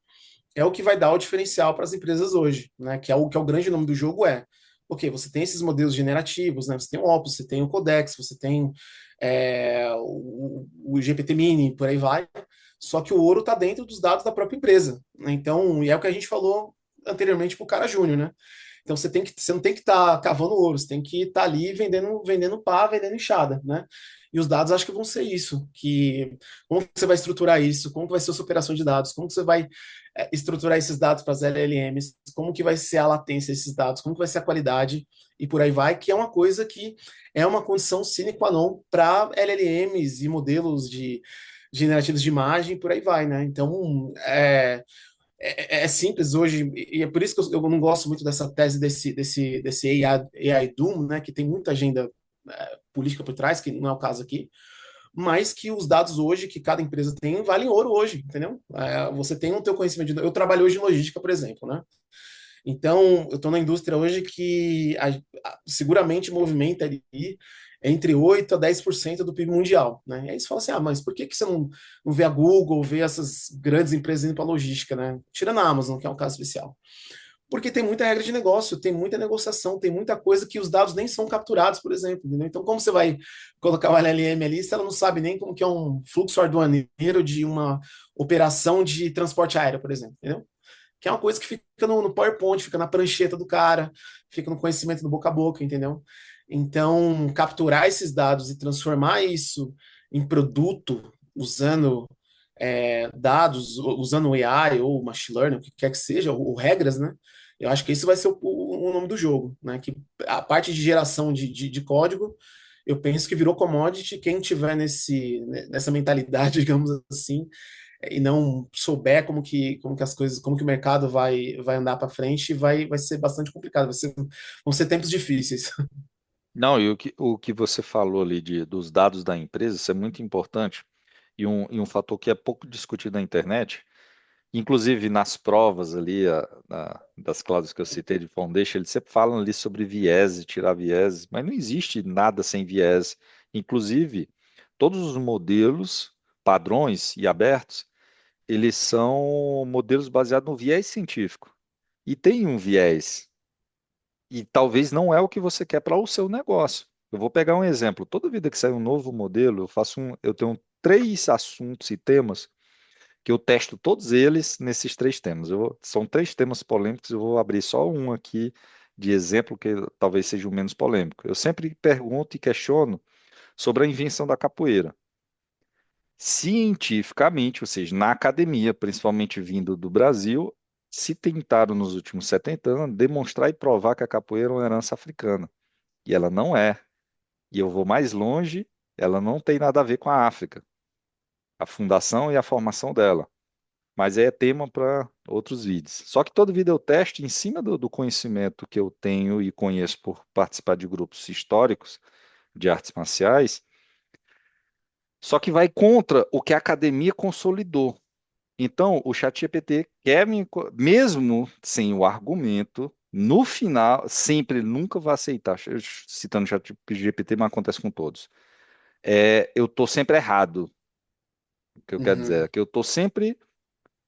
é o que vai dar o diferencial para as empresas hoje, né? Que é o grande nome do jogo ok, você tem esses modelos generativos, né? Você tem o Opus, você tem o Codex, você tem o GPT-Mini, por aí vai. Só que o ouro está dentro dos dados da própria empresa, né? Então, e é o que a gente falou anteriormente para o cara júnior, né? Então você não tem que estar cavando ouro, você tem que estar ali vendendo pá, vendendo enxada, né? E os dados acho que vão ser isso, que como que você vai estruturar isso, como que vai ser a sua operação de dados, como que você vai estruturar esses dados para as LLMs, como que vai ser a latência desses dados, como que vai ser a qualidade e por aí vai, que é uma coisa que é uma condição sine qua non para LLMs e modelos de generativos de imagem, por aí vai, né? Então, é simples hoje, e é por isso que eu não gosto muito dessa tese desse AI Doom, né, que tem muita agenda política por trás, que não é o caso aqui, mas que os dados hoje que cada empresa tem valem ouro hoje, entendeu? Você tem o teu conhecimento eu trabalho hoje em logística, por exemplo, né? Então, eu estou na indústria hoje que seguramente movimenta ali entre 8 a 10% do PIB mundial, né? E aí você fala assim, mas por que que você não vê a Google, vê essas grandes empresas indo para logística, né? Tirando a Amazon, que é um caso especial. Porque tem muita regra de negócio, tem muita negociação, tem muita coisa que os dados nem são capturados, por exemplo, entendeu? Então, como você vai colocar o LLM ali se ela não sabe nem como que é um fluxo aduaneiro de uma operação de transporte aéreo, por exemplo, entendeu? Que é uma coisa que fica no PowerPoint, fica na prancheta do cara, fica no conhecimento do boca a boca, entendeu? Então, capturar esses dados e transformar isso em produto usando dados, usando AI ou machine learning, o que quer que seja, ou regras, né? Eu acho que isso vai ser o nome do jogo, né? Que a parte de geração de código, eu penso que virou commodity. Quem tiver nessa mentalidade, digamos assim, e não souber como que as coisas, como que o mercado vai andar para frente, vai ser bastante complicado. Vão ser tempos difíceis. Não, e o que você falou ali dos dados da empresa, isso é muito importante e um fator que é pouco discutido na internet, inclusive nas provas ali das cláusulas que eu citei de Foundation, eles sempre falam ali sobre viés e tirar viés, mas não existe nada sem viés. Inclusive, todos os modelos, padrões e abertos, eles são modelos baseados no viés científico. E tem um viés, e talvez não é o que você quer para o seu negócio. Eu vou pegar um exemplo. Toda vida que sai um novo modelo, eu tenho três assuntos e temas que eu testo todos eles nesses três temas. São três temas polêmicos, eu vou abrir só um aqui de exemplo que talvez seja o menos polêmico. Eu sempre pergunto e questiono sobre a invenção da capoeira. Cientificamente, ou seja, na academia, principalmente vindo do Brasil, se tentaram nos últimos 70 anos demonstrar e provar que a capoeira é uma herança africana. E ela não é. E eu vou mais longe, ela não tem nada a ver com a África, a fundação e a formação dela. Mas é tema para outros vídeos. Só que todo vídeo eu testo em cima do conhecimento que eu tenho e conheço por participar de grupos históricos de artes marciais, só que vai contra o que a academia consolidou. Então, o ChatGPT quer mesmo sem o argumento, no final, sempre ele nunca vai aceitar. Citando o ChatGPT, mas acontece com todos. Eu estou sempre errado. O que eu quero dizer é Uhum, que eu estou sempre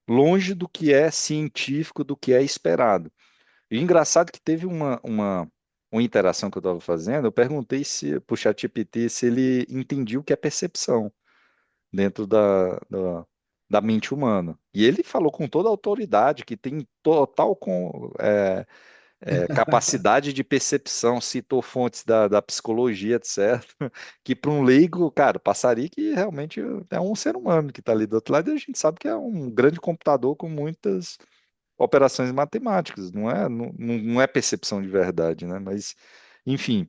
longe do que é científico, do que é esperado. E engraçado que teve uma interação que eu estava fazendo, eu perguntei para o ChatGPT se ele entendia o que é percepção dentro da mente humana. E ele falou com toda a autoridade que tem total capacidade de percepção, citou fontes da psicologia, etc. Que para um leigo, cara, passaria que realmente é um ser humano que está ali do outro lado e a gente sabe que é um grande computador com muitas operações matemáticas, não é percepção de verdade, né? Mas, enfim,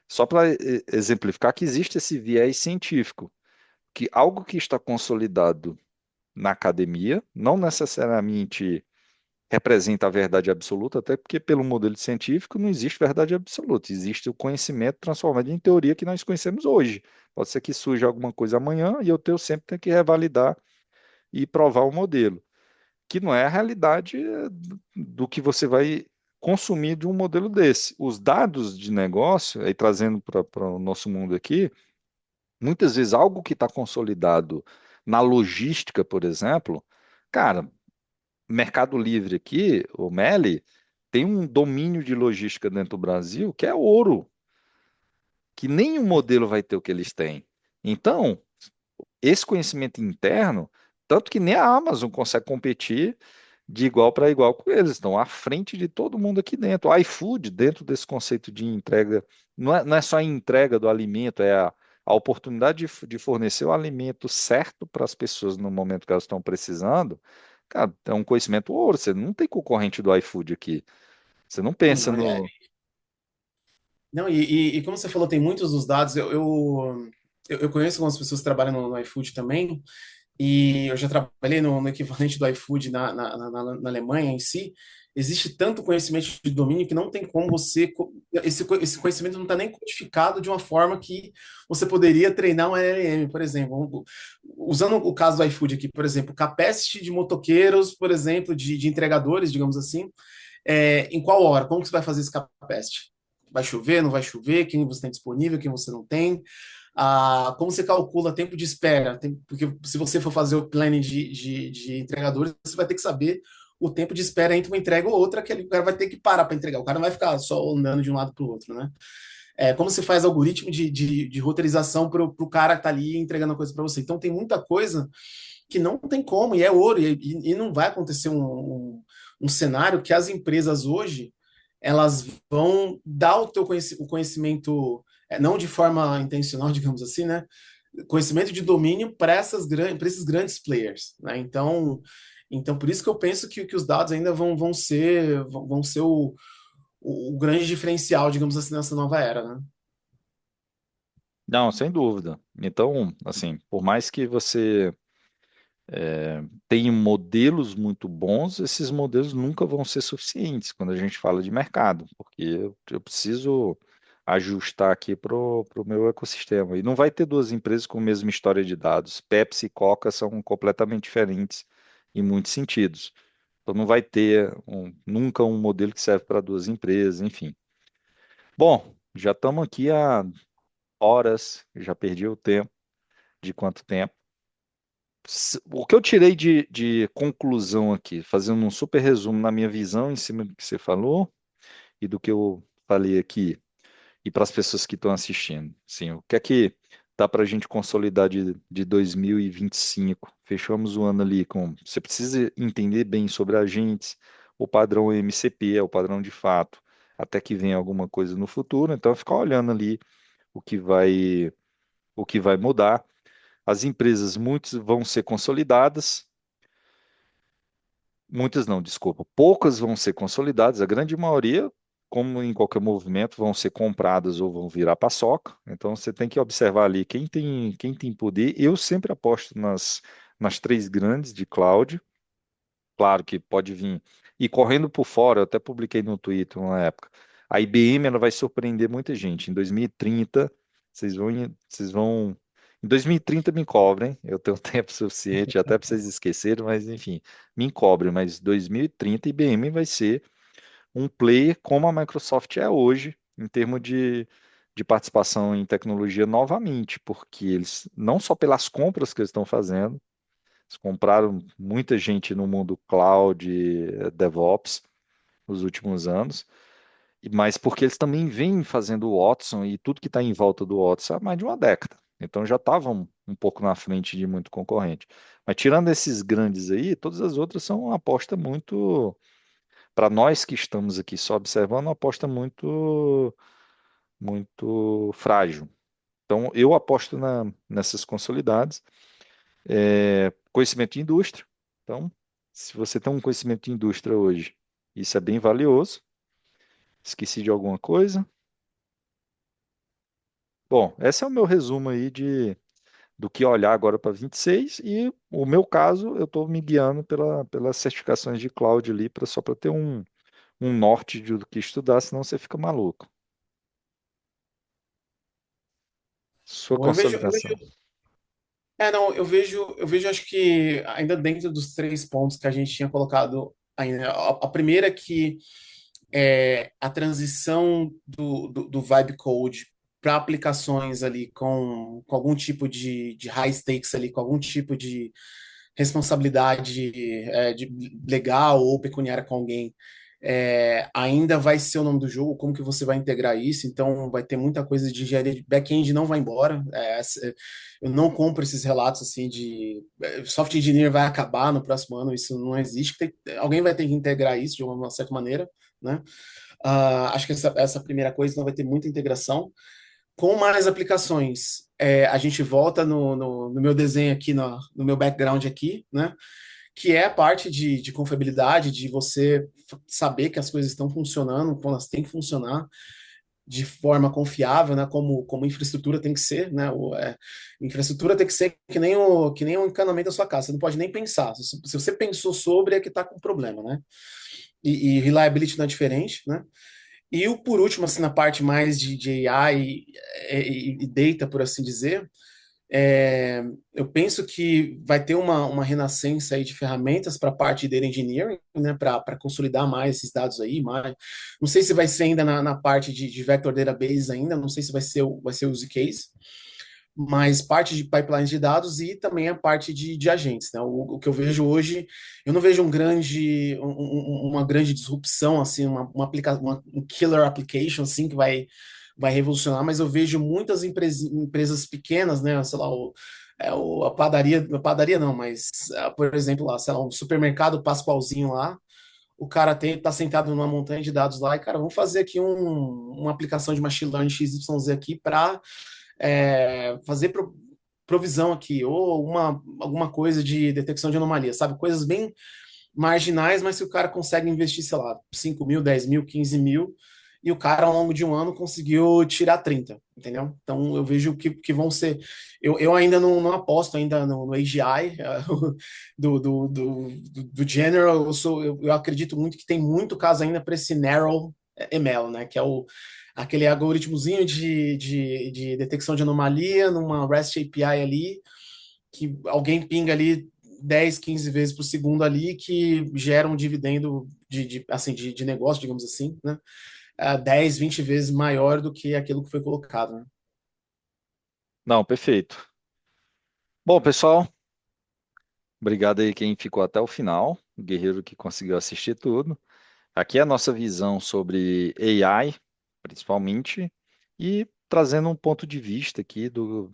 só para exemplificar que existe esse viés científico, que algo que está consolidado na academia não necessariamente representa a verdade absoluta, até porque pelo modelo científico não existe verdade absoluta, existe o conhecimento transformado em teoria que nós conhecemos hoje. Pode ser que surja alguma coisa amanhã e sempre tenho que revalidar e provar o modelo, que não é a realidade do que você vai consumir de um modelo desse. Os dados de negócio, aí trazendo para o nosso mundo aqui, muitas vezes algo que está consolidado na logística, por exemplo, cara, Mercado Livre aqui, o Meli, tem um domínio de logística dentro do Brasil que é ouro, que nenhum modelo vai ter o que eles têm. Então, esse conhecimento interno, tanto que nem a Amazon consegue competir de igual para igual com eles, estão à frente de todo mundo aqui dentro. O iFood, dentro desse conceito de entrega, não é só a entrega do alimento, é a oportunidade de fornecer o alimento certo para as pessoas no momento que elas estão precisando. Cara, é um conhecimento ouro. Você não tem concorrente do iFood aqui. Você não pensa Não, no. não, e como você falou, tem muitos dos dados. Eu conheço algumas pessoas que trabalham no iFood também, e eu já trabalhei no equivalente do iFood na Alemanha em si. Existe tanto conhecimento de domínio que não tem como esse conhecimento não está nem codificado de uma forma que você poderia treinar um LLM, por exemplo. Usando o caso do iFood aqui, por exemplo, capacity de motoqueiros, por exemplo, de entregadores, digamos assim, em qual hora? Como que você vai fazer esse capacity? Vai chover, não vai chover? Quem você tem disponível, quem você não tem? Como você calcula tempo de espera? Porque se você for fazer o planning de entregadores, você vai ter que saber o tempo de espera entre uma entrega ou outra, que o cara vai ter que parar para entregar. O cara não vai ficar só andando de um lado para o outro, né? Como você faz algoritmo de roteirização para o cara que está ali entregando a coisa para você. Então, tem muita coisa que não tem como, e é ouro, e não vai acontecer um cenário que as empresas hoje elas vão dar o conhecimento, não de forma intencional, digamos assim, né? Conhecimento de domínio para para esses grandes players, né? Então, por isso que eu penso que os dados ainda vão ser o grande diferencial, digamos assim, nessa nova era, né? Não, sem dúvida. Então, assim, por mais que você tenha modelos muito bons, esses modelos nunca vão ser suficientes quando a gente fala de mercado, porque eu preciso ajustar aqui para o meu ecossistema. E não vai ter duas empresas com a mesma história de dados. Pepsi e Coca são completamente diferentes em muitos sentidos. Então não vai ter nunca um modelo que serve para duas empresas, enfim. Bom, já estamos aqui há horas, já perdi o tempo, de quanto tempo. O que eu tirei de conclusão aqui, fazendo um super resumo na minha visão em cima do que você falou e do que eu falei aqui, e para as pessoas que estão assistindo. Sim, o que é que dá para a gente consolidar de 2025? Fechamos o ano ali com. Você precisa entender bem sobre agentes, o padrão MCP é o padrão de fato, até que venha alguma coisa no futuro. Então, ficar olhando ali o que vai, o que vai mudar. As empresas, muitas vão ser consolidadas, muitas não, desculpa, poucas vão ser consolidadas, a grande maioria, como em qualquer movimento, vão ser compradas ou vão virar paçoca. Então você tem que observar ali quem tem poder. Eu sempre aposto nas três grandes de cloud. Claro que pode vir. E correndo por fora, eu até publiquei no Twitter uma época. A IBM ela vai surpreender muita gente. Em 2030, vocês vão. Em 2030 me cobrem. Eu tenho tempo suficiente até para vocês esquecerem, mas enfim, me cobrem. Mas 2030 a IBM vai ser um player como a Microsoft é hoje, em termos de participação em tecnologia novamente, porque eles, não só pelas compras que eles estão fazendo, eles compraram muita gente no mundo cloud, DevOps, nos últimos anos, mas porque eles também vêm fazendo o Watson e tudo que está em volta do Watson há mais de uma década. Então já estavam um pouco na frente de muito concorrente. Mas tirando esses grandes aí, todas as outras são uma aposta muito, para nós que estamos aqui só observando, uma aposta muito, muito frágil. Então eu aposto nessas consolidadas. Conhecimento de indústria. Então, se você tem um conhecimento de indústria hoje, isso é bem valioso. Esqueci de alguma coisa? Bom, esse é o meu resumo aí do que olhar agora para 26 e o meu caso, eu estou me guiando pelas certificações de cloud ali, só para ter um norte do que estudar, senão você fica maluco. Sua Bom, consolidação. não, eu vejo, acho que ainda dentro dos três pontos que a gente tinha colocado ainda, a primeira é que a transição do Vibe Code para aplicações ali com algum tipo de high stakes ali, com algum tipo de responsabilidade legal ou pecuniária com alguém, ainda vai ser o nome do jogo, como que você vai integrar isso, então vai ter muita coisa de engenharia de back-end não vai embora. Eu não compro esses relatos assim de software engineer vai acabar no próximo ano, isso não existe. Alguém vai ter que integrar isso de uma certa maneira, né? Acho que essa primeira coisa não vai ter muita integração. Com mais aplicações, a gente volta no meu desenho aqui, no meu background aqui, né? Que é a parte de confiabilidade, de você saber que as coisas estão funcionando, quando elas têm que funcionar de forma confiável, né? Como infraestrutura tem que ser, né? Infraestrutura tem que ser que nem o encanamento da sua casa. Você não pode nem pensar. Se você pensou sobre, é que está com problema, né? E reliability não é diferente, né? E o por último, assim, na parte mais de AI e data, por assim dizer, é, eu penso que vai ter uma renascença aí de ferramentas para a parte de data engineering, né, para consolidar mais esses dados aí, mais, não sei se vai ser ainda na parte de vector database ainda, não sei se vai ser o use case, mas parte de pipelines de dados e também a parte de agentes, né? O que eu vejo hoje, eu não vejo uma grande disrupção, assim, um killer application, assim, que vai revolucionar, mas eu vejo muitas empresas pequenas, né? Sei lá, a padaria não, mas, por exemplo, lá, sei lá, um supermercado Pascoalzinho lá, o cara tá sentado numa montanha de dados lá e, cara, vamos fazer aqui uma aplicação de machine learning XYZ aqui para fazer provisão aqui, ou alguma coisa de detecção de anomalia, sabe? Coisas bem marginais, mas que o cara consegue investir, sei lá, 5 mil, 10 mil, 15 mil, e o cara, ao longo de um ano, conseguiu tirar 30, entendeu? Então, eu vejo que vão ser... Eu ainda não aposto ainda no AGI, do General, eu acredito muito que tem muito caso ainda para esse Narrow ML, né? Que é aquele algoritmozinho de detecção de anomalia numa REST API ali, que alguém pinga ali 10, 15 vezes por segundo ali, que gera um dividendo assim, de negócio, digamos assim, né? 10, 20 vezes maior do que aquilo que foi colocado, né? Não, perfeito. Bom, pessoal, obrigado aí quem ficou até o final, o guerreiro que conseguiu assistir tudo. Aqui é a nossa visão sobre AI, principalmente, e trazendo um ponto de vista aqui do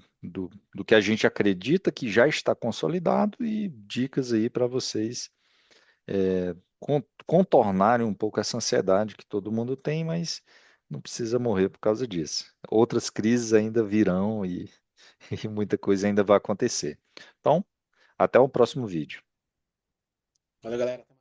que a gente acredita que já está consolidado e dicas aí para vocês contornarem um pouco essa ansiedade que todo mundo tem, mas não precisa morrer por causa disso. Outras crises ainda virão e, e muita coisa ainda vai acontecer. Então, até o próximo vídeo. Valeu, galera.